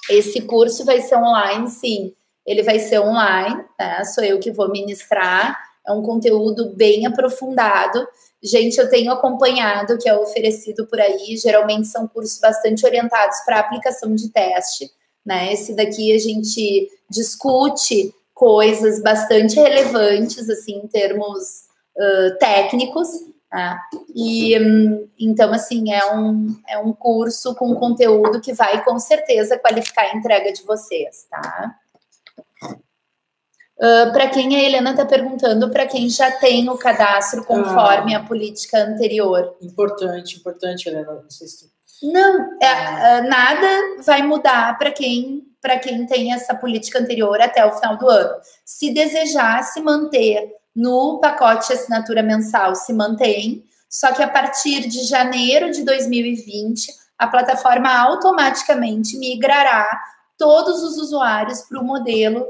Esse curso vai ser online, sim, ele vai ser online, né? Sou eu que vou ministrar, é um conteúdo bem aprofundado. Gente, eu tenho acompanhado o que é oferecido por aí, geralmente são cursos bastante orientados para aplicação de teste, né? Esse daqui a gente discute coisas bastante relevantes, assim, em termos técnicos, tá? E, então, assim, é um curso com conteúdo que vai, com certeza, qualificar a entrega de vocês, tá? Para quem a Helena está perguntando, para quem já tem o cadastro conforme a política anterior. Importante, Helena. Não sei se Não, nada vai mudar para quem tem essa política anterior até o final do ano. Se desejar se manter no pacote de assinatura mensal, se mantém, só que a partir de janeiro de 2020, a plataforma automaticamente migrará todos os usuários para o modelo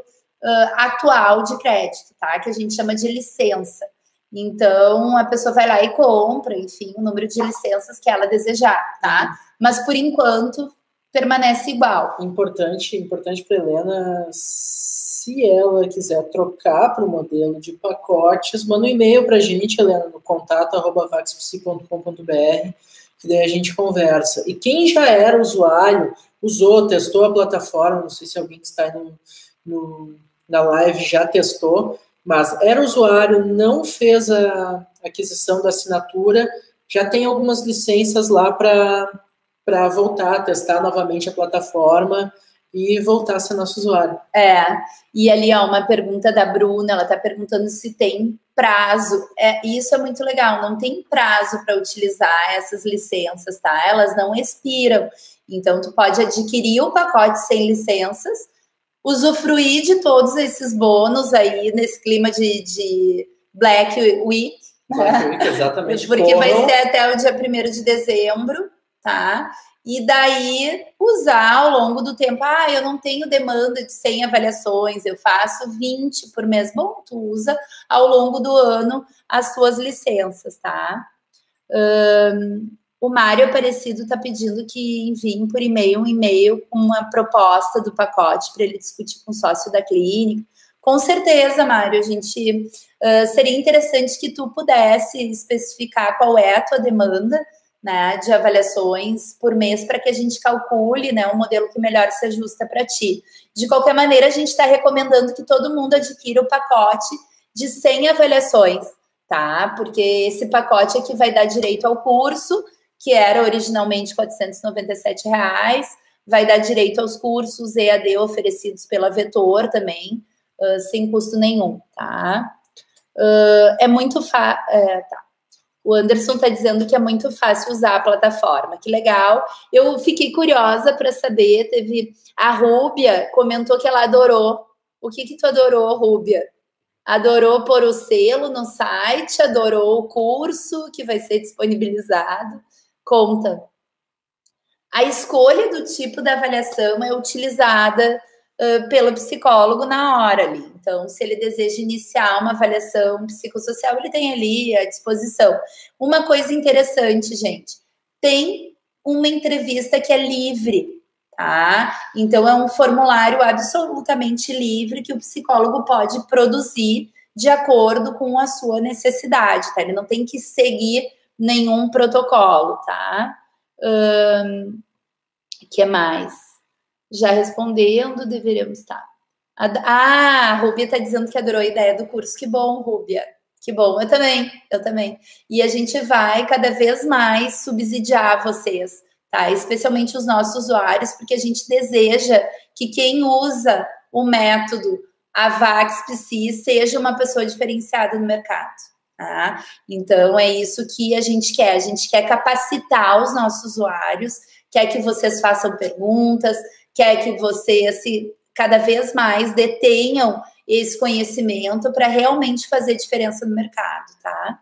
atual de crédito, tá? Que a gente chama de licença. Então, a pessoa vai lá e compra, enfim, o número de licenças que ela desejar, tá? Mas, por enquanto, permanece igual. Importante para Helena, se ela quiser trocar para o modelo de pacotes, manda um e-mail para a gente, Helena, no contato@vaxpsi.com.br, que daí a gente conversa. E quem já era usuário, usou, testou a plataforma, não sei se alguém que está aí na live já testou, mas era usuário, não fez a aquisição da assinatura, já tem algumas licenças lá para voltar a testar novamente a plataforma e voltar a ser nosso usuário. E ali, ó, uma pergunta da Bruna, ela está perguntando se tem prazo. Isso é muito legal, não tem prazo para utilizar essas licenças, tá? Elas não expiram. Então, tu pode adquirir o pacote sem licenças, usufruir de todos esses bônus aí nesse clima de Black Week. Black Week, exatamente. Porque vai ser até o dia 1º de dezembro, tá? E daí usar ao longo do tempo. Eu não tenho demanda de 100 avaliações, eu faço 20 por mês. Bom, tu usa ao longo do ano as tuas licenças, tá? O Mário Aparecido está pedindo que enviem por e-mail um e-mail com uma proposta do pacote para ele discutir com o sócio da clínica. Com certeza, Mário, a gente seria interessante que tu pudesse especificar qual é a tua demanda, né, de avaliações por mês para que a gente calcule, né, um modelo que melhor se ajusta para ti. De qualquer maneira, a gente está recomendando que todo mundo adquira o pacote de 100 avaliações, tá? Porque esse pacote aqui vai dar direito ao curso, que era originalmente R$ 497, vai dar direito aos cursos EAD oferecidos pela Vetor também, sem custo nenhum, tá? É muito fácil. Tá. O Anderson está dizendo que é muito fácil usar a plataforma. Que legal. Eu fiquei curiosa para saber. Teve a Rúbia comentou que ela adorou. O que tu adorou, Rúbia? Adorou pôr o selo no site, adorou o curso que vai ser disponibilizado. Conta. A escolha do tipo da avaliação é utilizada pelo psicólogo na hora ali. Então, se ele deseja iniciar uma avaliação psicossocial, ele tem ali à disposição. Uma coisa interessante, gente, tem uma entrevista que é livre, tá? Então, é um formulário absolutamente livre que o psicólogo pode produzir de acordo com a sua necessidade, tá? Ele não tem que seguir nenhum protocolo, tá? Que mais? Já respondendo, deveríamos estar. A Rúbia está dizendo que adorou a ideia do curso. Que bom, Rúbia. Que bom, eu também. E a gente vai cada vez mais subsidiar vocês, tá? Especialmente os nossos usuários, porque a gente deseja que quem usa o método AVAX Psi seja uma pessoa diferenciada no mercado, tá? Então, é isso que a gente quer. A gente quer capacitar os nossos usuários, quer que vocês façam perguntas, quer que vocês cada vez mais detenham esse conhecimento para realmente fazer diferença no mercado, tá?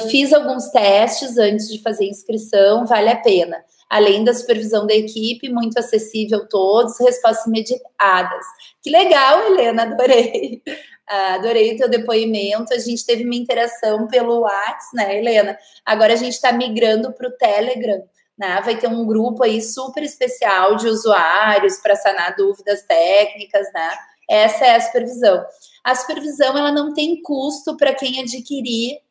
Fiz alguns testes antes de fazer inscrição, vale a pena. Além da supervisão da equipe, muito acessível todos, respostas imediatas. Que legal, Helena, adorei. Adorei o teu depoimento. A gente teve uma interação pelo WhatsApp, né, Helena? Agora a gente está migrando para o Telegram. Né? Vai ter um grupo aí super especial de usuários para sanar dúvidas técnicas, né? Essa é a supervisão. A supervisão, ela não tem custo para quem adquirir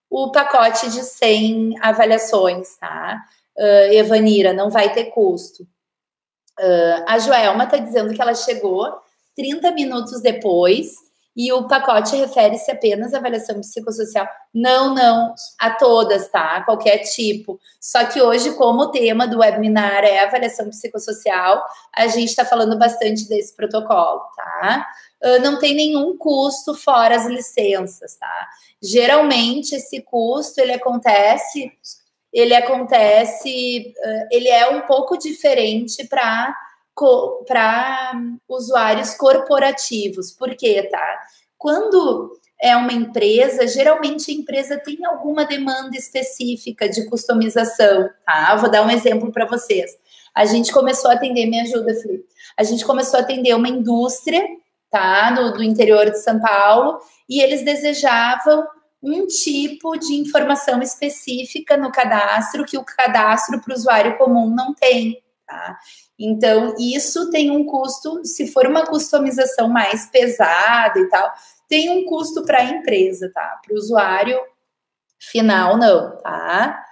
o pacote de 100 avaliações, tá? Evanira, não vai ter custo. A Joelma está dizendo que ela chegou 30 minutos depois e o pacote refere-se apenas à avaliação psicossocial. Não, a todas, tá? A qualquer tipo. Só que hoje, como o tema do webinar é avaliação psicossocial, a gente está falando bastante desse protocolo, tá? Não tem nenhum custo fora as licenças, tá? Geralmente, esse custo, ele é um pouco diferente para usuários corporativos. Por quê, tá? Quando é uma empresa, geralmente a empresa tem alguma demanda específica de customização, tá? Vou dar um exemplo para vocês. A gente começou a atender, me ajuda, Felipe. A gente começou a atender uma indústria, tá? Do interior de São Paulo, e eles desejavam um tipo de informação específica no cadastro que o cadastro para o usuário comum não tem, tá? Então, isso tem um custo, se for uma customização mais pesada e tal, tem um custo para a empresa, tá? Para o usuário final, não, tá?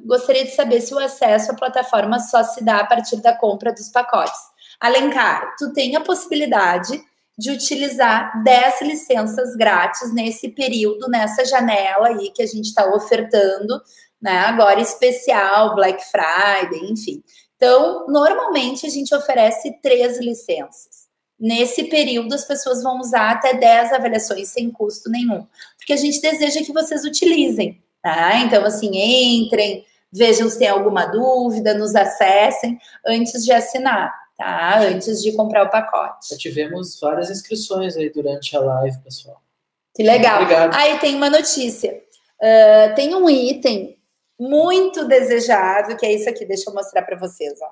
Gostaria de saber se o acesso à plataforma só se dá a partir da compra dos pacotes. Alencar, tu tem a possibilidade de utilizar 10 licenças grátis nesse período, nessa janela aí que a gente está ofertando, né? Agora especial, Black Friday, enfim. Então, normalmente a gente oferece 3 licenças. Nesse período, as pessoas vão usar até 10 avaliações sem custo nenhum, porque a gente deseja que vocês utilizem, tá? Então, assim, entrem, vejam se tem alguma dúvida, nos acessem antes de assinar, tá? Antes de comprar o pacote. Já tivemos várias inscrições aí durante a live, pessoal. Que legal. Obrigado. Aí tem uma notícia. Tem um item muito desejado, que é isso aqui, deixa eu mostrar para vocês, ó.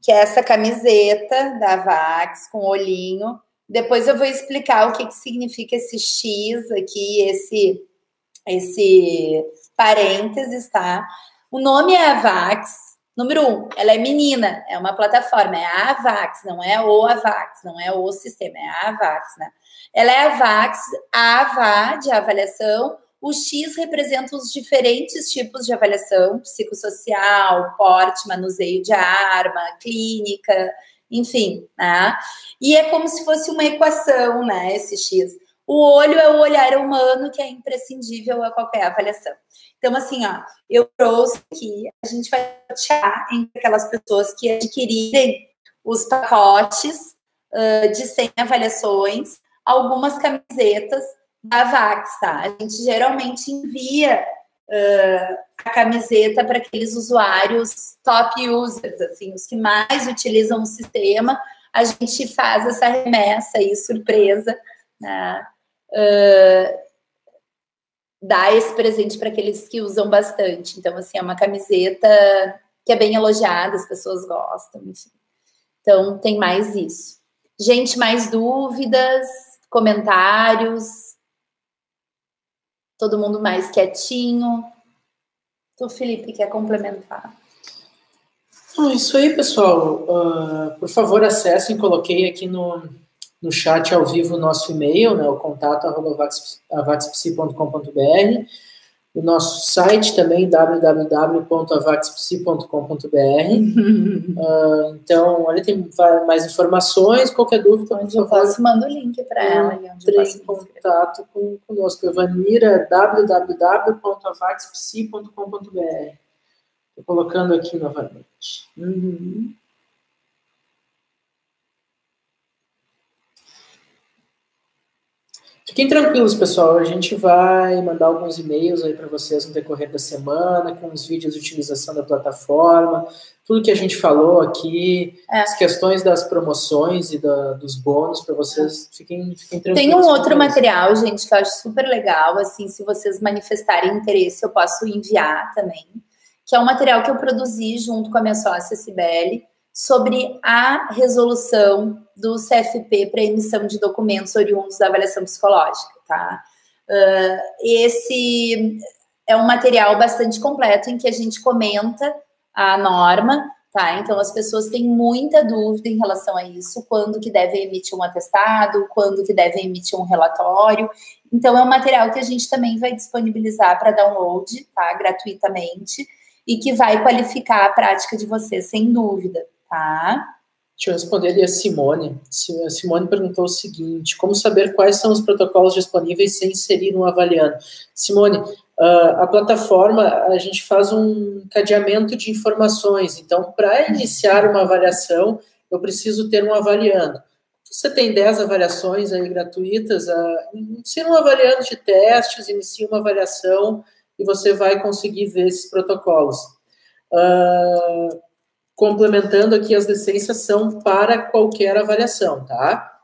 Que é essa camiseta da Vax com olhinho. Depois eu vou explicar o que significa esse X aqui, esse parênteses, tá? O nome é Avax. Número 1, ela é menina, é uma plataforma, é a Avax, não é o Avax, não é o sistema, é a Avax, né? Ela é a Avax, a AVA de avaliação, o X representa os diferentes tipos de avaliação, psicossocial, porte, manuseio de arma, clínica, enfim, né? E é como se fosse uma equação, né, esse X. O olho é o olhar humano que é imprescindível a qualquer avaliação. Então, assim, ó, eu trouxe aqui, a gente vai sortear entre aquelas pessoas que adquirirem os pacotes de 100 avaliações, algumas camisetas da Avax, tá? A gente geralmente envia a camiseta para aqueles usuários top users, assim, os que mais utilizam o sistema, a gente faz essa remessa aí, surpresa, né? Dar esse presente para aqueles que usam bastante. Então, assim, é uma camiseta que é bem elogiada, as pessoas gostam, enfim. Então, tem mais isso. Gente, mais dúvidas, comentários? Todo mundo mais quietinho? Tu, Felipe, quer complementar? Isso aí, pessoal. Por favor, acessem, coloquei aqui no chat ao vivo o nosso e-mail, né, o contato@avaxpsi.com.br, o nosso site também, www.avaxpsi.com.br. Então, olha, tem mais informações, qualquer dúvida, por favor, manda o link para ela. Entre em contato conosco, Evanira, www.avaxpsi.com.br. Estou colocando aqui novamente. Fiquem tranquilos, pessoal, a gente vai mandar alguns e-mails aí para vocês no decorrer da semana, com os vídeos de utilização da plataforma, tudo que a gente falou aqui, as questões das promoções e dos bônus para vocês, fiquem tranquilos. Tem um outro material, gente, que eu acho super legal, assim, se vocês manifestarem interesse, eu posso enviar também, que é um material que eu produzi junto com a minha sócia, Cibele, sobre a resolução do CFP para emissão de documentos oriundos da avaliação psicológica, tá? Esse é um material bastante completo em que a gente comenta a norma, tá? Então, as pessoas têm muita dúvida em relação a isso, quando que devem emitir um atestado, quando que devem emitir um relatório. Então, é um material que a gente também vai disponibilizar para download, tá? Gratuitamente, e que vai qualificar a prática de vocês, sem dúvida. Tá. Deixa eu responder ali a Simone. A Simone perguntou o seguinte: como saber quais são os protocolos disponíveis sem inserir um avaliando? Simone, a plataforma, a gente faz um cadeamento de informações. Então, para iniciar uma avaliação, eu preciso ter um avaliando. Você tem 10 avaliações aí gratuitas, inicia um avaliando de testes, inicia uma avaliação e você vai conseguir ver esses protocolos. Complementando aqui, as licenças são para qualquer avaliação, tá?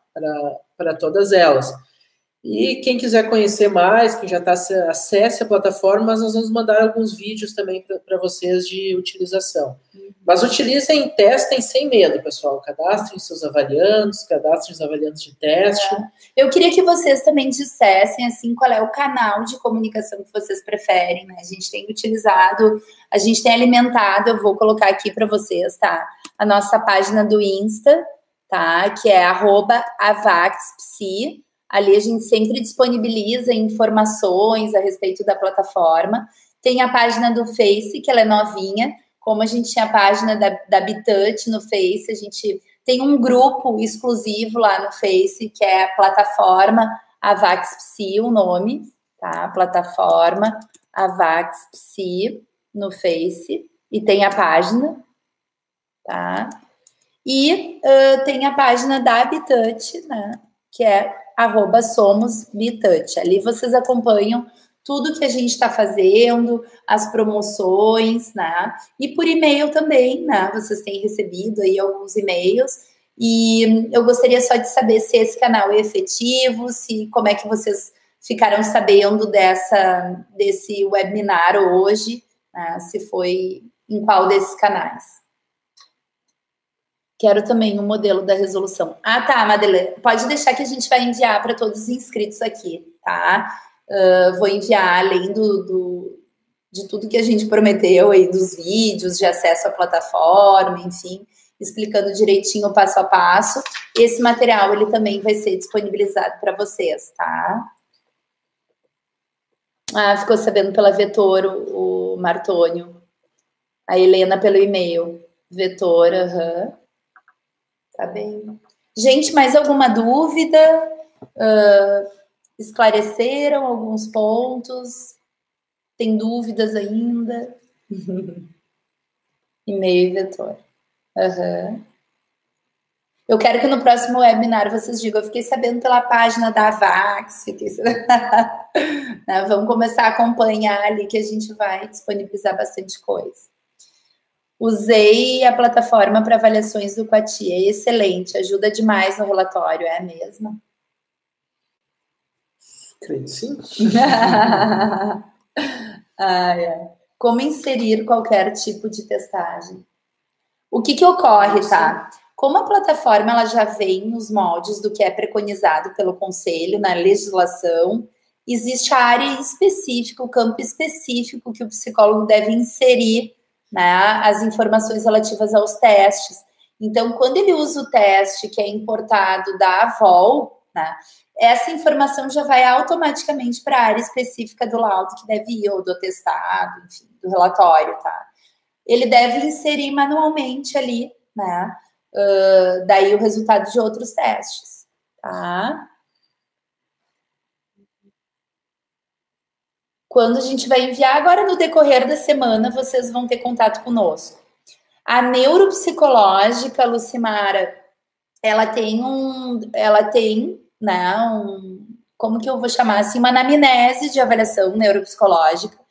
Para todas elas. E quem quiser conhecer mais, quem já está, acesse a plataforma, mas nós vamos mandar alguns vídeos também para vocês de utilização. Mas utilizem, testem sem medo, pessoal. Cadastrem seus avaliandos, cadastrem os avaliandos de teste. Eu queria que vocês também dissessem, assim, qual é o canal de comunicação que vocês preferem, né? A gente tem utilizado, a gente tem alimentado, eu vou colocar aqui para vocês, tá? A nossa página do Insta, tá? Que é @avaxpsi. Ali a gente sempre disponibiliza informações a respeito da plataforma. Tem a página do Face, que ela é novinha. Como a gente tinha a página da Bitouch no Face, a gente tem um grupo exclusivo lá no Face, que é a plataforma Avaxpsi, o nome, tá? Plataforma Avaxpsi no Face. E tem a página, tá? E tem a página da Bitouch, né? Que é @somosbitouch. Ali vocês acompanham tudo que a gente está fazendo, as promoções, né? E por e-mail também, né? Vocês têm recebido aí alguns e-mails. E eu gostaria só de saber se esse canal é efetivo, se como é que vocês ficaram sabendo desse webinar hoje, né? Se foi em qual desses canais. Quero também um modelo da resolução. Ah, tá, Madeleine. Pode deixar que a gente vai enviar para todos os inscritos aqui, tá? Vou enviar, além de tudo que a gente prometeu aí, dos vídeos de acesso à plataforma, enfim, explicando direitinho o passo a passo. Esse material, ele também vai ser disponibilizado para vocês, tá? Ficou sabendo pela Vetor, o Martônio. A Helena pelo e-mail. Vetor, Tá bem. Gente, mais alguma dúvida? Esclareceram alguns pontos? Tem dúvidas ainda? E-mail e Vetor. Eu quero que no próximo webinar vocês digam, eu fiquei sabendo pela página da Avax, Vamos começar a acompanhar ali que a gente vai disponibilizar bastante coisa. Usei a plataforma para avaliações do Quatia, é excelente, ajuda demais no relatório, é mesmo? Creio sim. Como inserir qualquer tipo de testagem? O que ocorre, tá? Como a plataforma ela já vem nos moldes do que é preconizado pelo Conselho, na legislação, existe a área específica, o campo específico que o psicólogo deve inserir, né, as informações relativas aos testes. Então, quando ele usa o teste que é importado da AVOL, né, essa informação já vai automaticamente para a área específica do laudo que deve ir, ou do atestado, enfim, do relatório, tá? Ele deve inserir manualmente ali, né, daí o resultado de outros testes, tá? Quando a gente vai enviar, agora no decorrer da semana, vocês vão ter contato conosco. A neuropsicológica, Lucimara, ela tem, né, como que eu vou chamar assim, uma anamnese de avaliação neuropsicológica.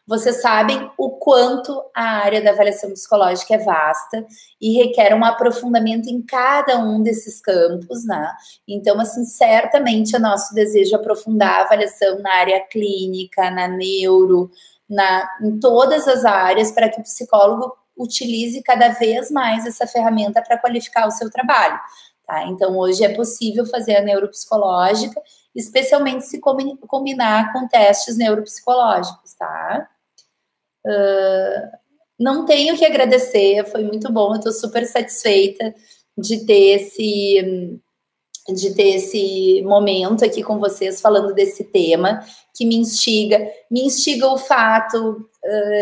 Vocês sabem o quanto a área da avaliação psicológica é vasta e requer um aprofundamento em cada um desses campos, né? Então, assim, certamente é nosso desejo aprofundar a avaliação na área clínica, na neuro, em todas as áreas, para que o psicólogo utilize cada vez mais essa ferramenta para qualificar o seu trabalho. Tá? Então, hoje é possível fazer a neuropsicológica, especialmente se combinar com testes neuropsicológicos, tá? Não tenho que agradecer, foi muito bom, eu estou super satisfeita de ter esse momento aqui com vocês, falando desse tema, que me instiga o fato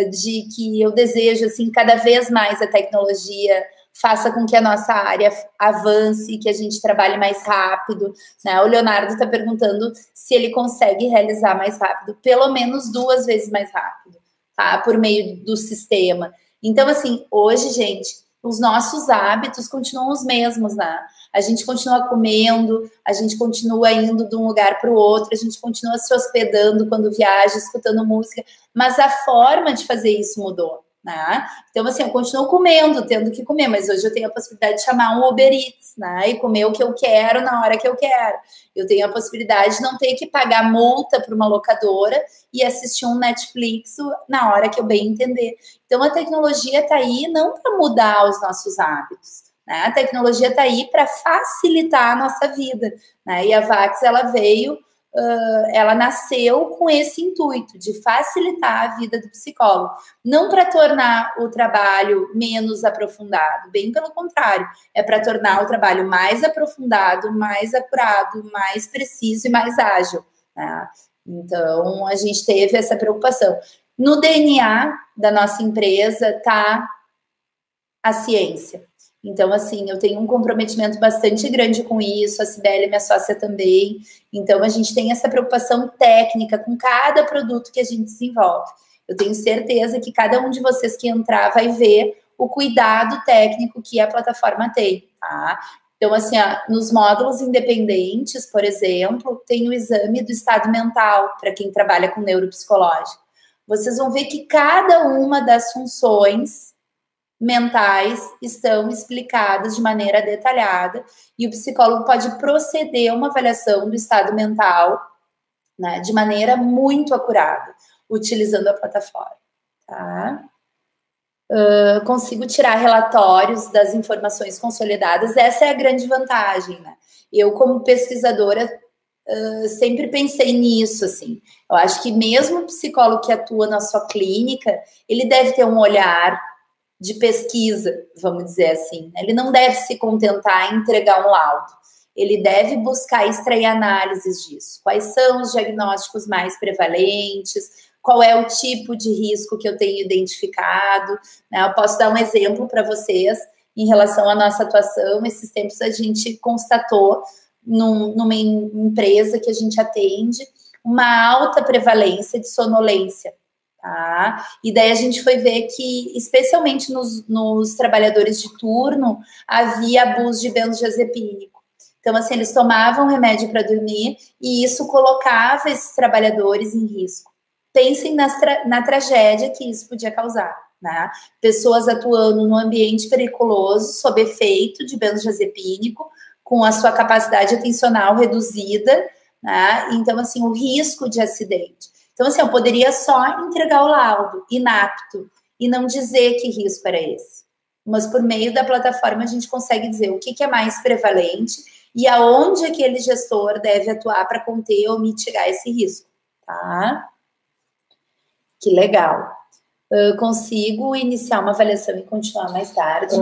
de que eu desejo, assim, cada vez mais a tecnologia faça com que a nossa área avance, que a gente trabalhe mais rápido, né? O Leonardo está perguntando se ele consegue realizar mais rápido, pelo menos 2 vezes mais rápido, tá? Por meio do sistema. Então, assim, hoje, gente, os nossos hábitos continuam os mesmos, né? A gente continua comendo, a gente continua indo de um lugar para o outro, a gente continua se hospedando quando viaja, escutando música, mas a forma de fazer isso mudou, né? Então, assim, eu continuo comendo, tendo que comer, mas hoje eu tenho a possibilidade de chamar um Uber Eats, né? E comer o que eu quero na hora que eu quero. Eu tenho a possibilidade de não ter que pagar multa para uma locadora e assistir um Netflix na hora que eu bem entender. Então, a tecnologia está aí não para mudar os nossos hábitos, né? A tecnologia está aí para facilitar a nossa vida, né? E a Vax, ela nasceu com esse intuito de facilitar a vida do psicólogo, não para tornar o trabalho menos aprofundado, bem pelo contrário, é para tornar o trabalho mais aprofundado, mais acurado, mais preciso e mais ágil, né? Então, a gente teve essa preocupação. No DNA da nossa empresa está a ciência. Então, assim, eu tenho um comprometimento bastante grande com isso, a Cibele, minha sócia, também. Então, a gente tem essa preocupação técnica com cada produto que a gente desenvolve. Eu tenho certeza que cada um de vocês que entrar vai ver o cuidado técnico que a plataforma tem, tá? Então, assim, nos módulos independentes, por exemplo, tem o exame do estado mental, para quem trabalha com neuropsicológico. Vocês vão ver que cada uma das funções mentais estão explicadas de maneira detalhada e o psicólogo pode proceder a uma avaliação do estado mental, né, de maneira muito acurada, utilizando a plataforma, tá? Consigo tirar relatórios das informações consolidadas, essa é a grande vantagem, né? Eu, como pesquisadora, sempre pensei nisso, assim. Eu acho que mesmo o psicólogo que atua na sua clínica, ele deve ter um olhar de pesquisa, vamos dizer assim. Ele não deve se contentar em entregar um laudo. Ele deve buscar extrair análises disso. Quais são os diagnósticos mais prevalentes? Qual é o tipo de risco que eu tenho identificado? Eu posso dar um exemplo para vocês em relação à nossa atuação. Esses tempos a gente constatou numa empresa que a gente atende uma alta prevalência de sonolência. Tá? E daí a gente foi ver que, especialmente nos trabalhadores de turno, havia abuso de benzodiazepínico. Então, assim, eles tomavam remédio para dormir e isso colocava esses trabalhadores em risco. Pensem na tragédia que isso podia causar, né? Pessoas atuando num ambiente periculoso, sob efeito de benzodiazepínico, com a sua capacidade atencional reduzida, né? Então, assim, o risco de acidente. Então, assim, eu poderia só entregar o laudo inapto e não dizer que risco era esse. Mas por meio da plataforma a gente consegue dizer o que é mais prevalente e aonde aquele gestor deve atuar para conter ou mitigar esse risco, tá? Que legal. Consigo iniciar uma avaliação e continuar mais tarde?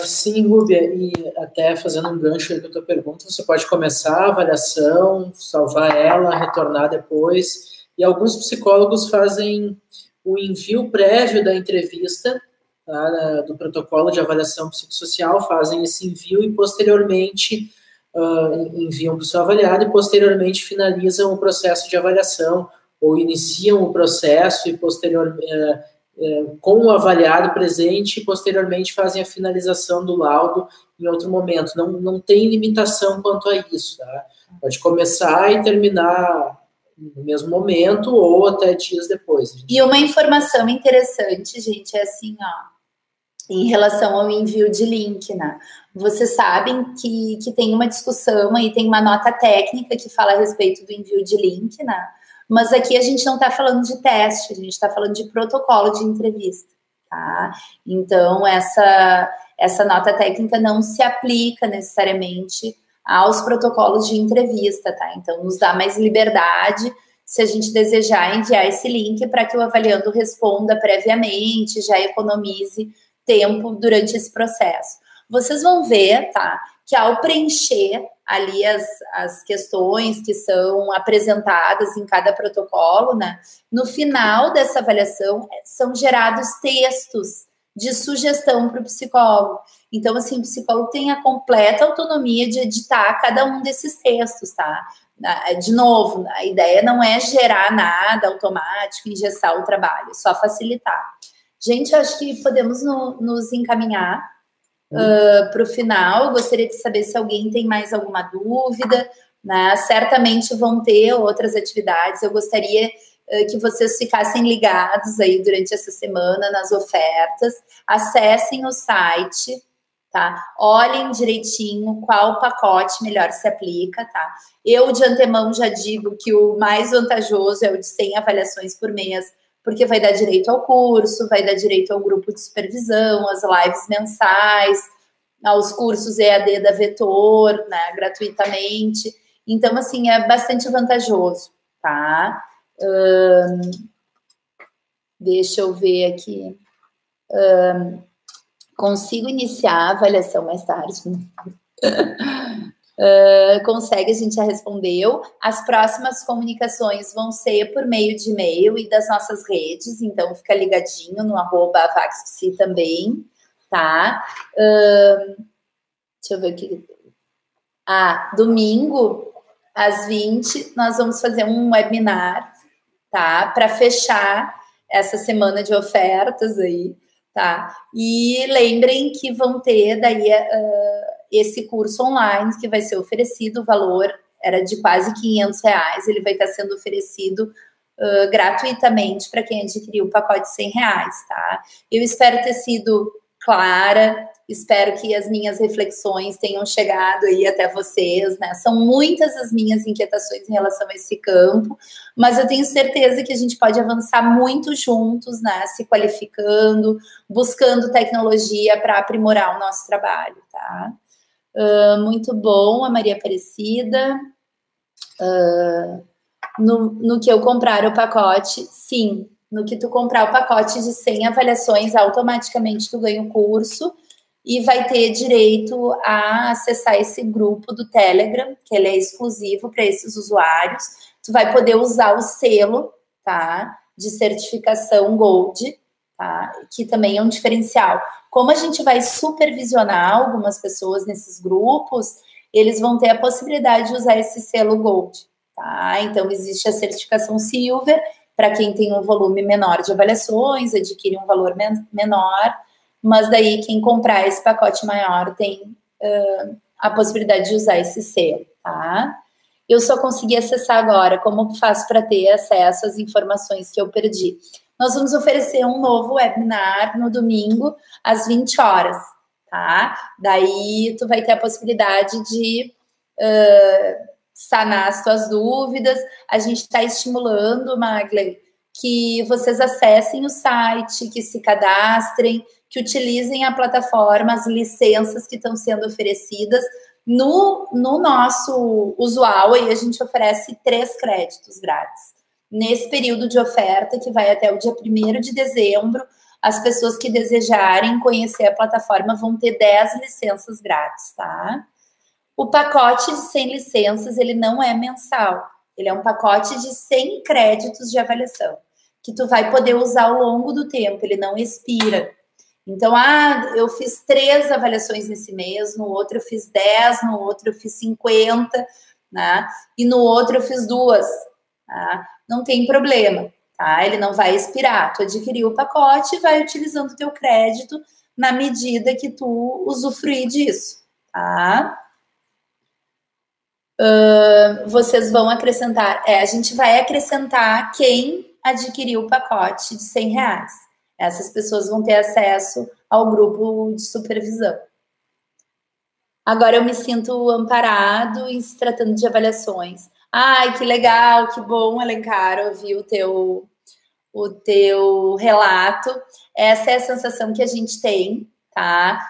Sim, Rúbia, e até fazendo um gancho aí com a tua pergunta, você pode começar a avaliação, salvar ela, retornar depois. E alguns psicólogos fazem o envio prévio da entrevista, tá, do protocolo de avaliação psicossocial, fazem esse envio e posteriormente enviam para o seu avaliado e posteriormente finalizam o processo de avaliação ou iniciam o processo e posteriormente com o avaliado presente e posteriormente fazem a finalização do laudo em outro momento. Não tem limitação quanto a isso, tá? Pode começar e terminar no mesmo momento ou até dias depois. E uma informação interessante, gente, é assim, ó, em relação ao envio de link, né? Vocês sabem que tem uma discussão aí, tem uma nota técnica que fala a respeito do envio de link, né? Mas aqui a gente não está falando de teste, a gente está falando de protocolo de entrevista, tá? Então, essa nota técnica não se aplica necessariamente aos protocolos de entrevista, tá? Então, nos dá mais liberdade se a gente desejar enviar esse link para que o avaliando responda previamente, já economize tempo durante esse processo. Vocês vão ver, tá, que ao preencher ali as questões que são apresentadas em cada protocolo, né, no final dessa avaliação são gerados textos de sugestão para o psicólogo. Então, assim, o psicólogo tem a completa autonomia de editar cada um desses textos, tá? De novo, a ideia não é gerar nada automático, engessar o trabalho, é só facilitar. Gente, acho que podemos nos encaminhar para o final. Eu gostaria de saber se alguém tem mais alguma dúvida, né? Certamente vão ter outras atividades. Eu gostaria que vocês ficassem ligados aí durante essa semana nas ofertas, acessem o site, tá? Olhem direitinho qual pacote melhor se aplica, tá? Eu, de antemão, já digo que o mais vantajoso é o de 100 avaliações por mês, porque vai dar direito ao curso, vai dar direito ao grupo de supervisão, às lives mensais, aos cursos EAD da Vetor, né, gratuitamente. Então, assim, é bastante vantajoso, tá? Deixa eu ver aqui. Consigo iniciar a avaliação mais tarde? Consegue, a gente já respondeu. As próximas comunicações vão ser por meio de e-mail e das nossas redes, então fica ligadinho no @avaxpsi também, tá? Deixa eu ver aqui. Domingo, às 20, nós vamos fazer um webinar, tá? Para fechar essa semana de ofertas aí, tá? E lembrem que vão ter daí esse curso online que vai ser oferecido, o valor era de quase R$500, ele vai estar sendo oferecido gratuitamente para quem adquiriu o pacote de R$100, tá? Eu espero ter sido clara, espero que as minhas reflexões tenham chegado aí até vocês, né? São muitas as minhas inquietações em relação a esse campo, mas eu tenho certeza que a gente pode avançar muito juntos, né? Se qualificando, buscando tecnologia para aprimorar o nosso trabalho, tá? Muito bom, a Maria Aparecida. no que eu comprar o pacote, sim. No que tu comprar o pacote de 100 avaliações, automaticamente tu ganha o curso e vai ter direito a acessar esse grupo do Telegram, que ele é exclusivo para esses usuários. Tu vai poder usar o selo, tá? De certificação Gold, tá? Que também é um diferencial. Como a gente vai supervisionar algumas pessoas nesses grupos, eles vão ter a possibilidade de usar esse selo Gold, tá? Então, existe a certificação Silver, para quem tem um volume menor de avaliações, adquire um valor menor, mas daí quem comprar esse pacote maior tem a possibilidade de usar esse selo, tá? Eu só consegui acessar agora, como faço para ter acesso às informações que eu perdi? Nós vamos oferecer um novo webinar no domingo, às 20 horas, tá? Daí tu vai ter a possibilidade de sanar as tuas dúvidas. A gente está estimulando, Magley, que vocês acessem o site, que se cadastrem, que utilizem a plataforma, as licenças que estão sendo oferecidas. No nosso usual, aí a gente oferece 3 créditos grátis. Nesse período de oferta, que vai até o dia 1º de dezembro, as pessoas que desejarem conhecer a plataforma vão ter 10 licenças grátis, tá? O pacote de 100 licenças, ele não é mensal. Ele é um pacote de 100 créditos de avaliação, que tu vai poder usar ao longo do tempo, ele não expira. Então, eu fiz 3 avaliações nesse mês, no outro eu fiz 10, no outro eu fiz 50, né? E no outro eu fiz 2, tá? Não tem problema, tá? Ele não vai expirar. Tu adquiriu o pacote e vai utilizando o teu crédito na medida que tu usufruir disso, tá? Vocês vão acrescentar, a gente vai acrescentar quem adquiriu o pacote de R$100. Essas pessoas vão ter acesso ao grupo de supervisão. Agora eu me sinto amparado em se tratando de avaliações. Ai, que legal, que bom, Alencar, ouvir o teu relato. Essa é a sensação que a gente tem, tá?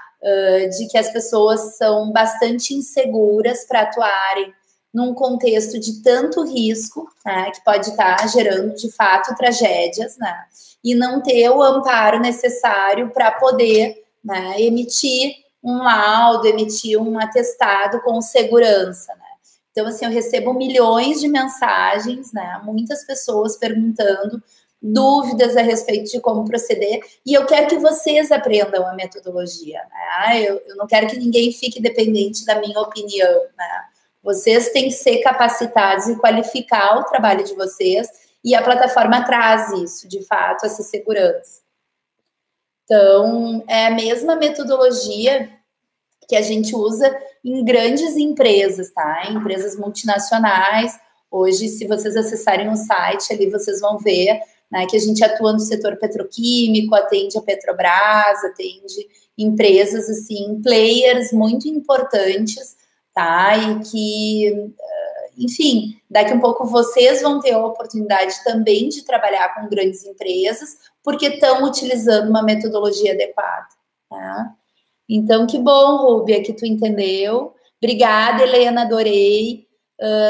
De que as pessoas são bastante inseguras para atuarem num contexto de tanto risco, né, que pode estar gerando, de fato, tragédias, né, e não ter o amparo necessário para poder, né, emitir um laudo, emitir um atestado com segurança, né. Então, assim, eu recebo milhões de mensagens, né, muitas pessoas perguntando dúvidas a respeito de como proceder, e eu quero que vocês aprendam a metodologia, né, eu não quero que ninguém fique dependente da minha opinião, né. Vocês têm que ser capacitados e qualificar o trabalho de vocês, e a plataforma traz isso, de fato, essa segurança. Então, é a mesma metodologia que a gente usa em grandes empresas, tá? Em empresas multinacionais. Hoje, se vocês acessarem o site ali, vocês vão ver, né, que a gente atua no setor petroquímico, atende a Petrobras, atende empresas, assim, players muito importantes, tá? E que, enfim, daqui a um pouco vocês vão ter a oportunidade também de trabalhar com grandes empresas, porque estão utilizando uma metodologia adequada, tá? Então, que bom, Rúbia, que tu entendeu. Obrigada, Helena, adorei.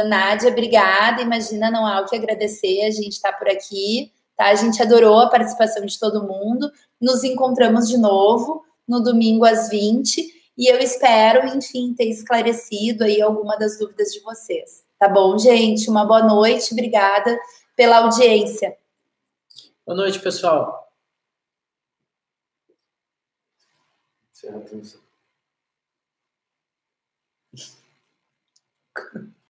Nádia, obrigada. Imagina, não há o que agradecer, a gente está por aqui, tá? A gente adorou a participação de todo mundo. Nos encontramos de novo no domingo às 20h. E eu espero, enfim, ter esclarecido aí alguma das dúvidas de vocês. Tá bom, gente? Uma boa noite. Obrigada pela audiência. Boa noite, pessoal. Certo.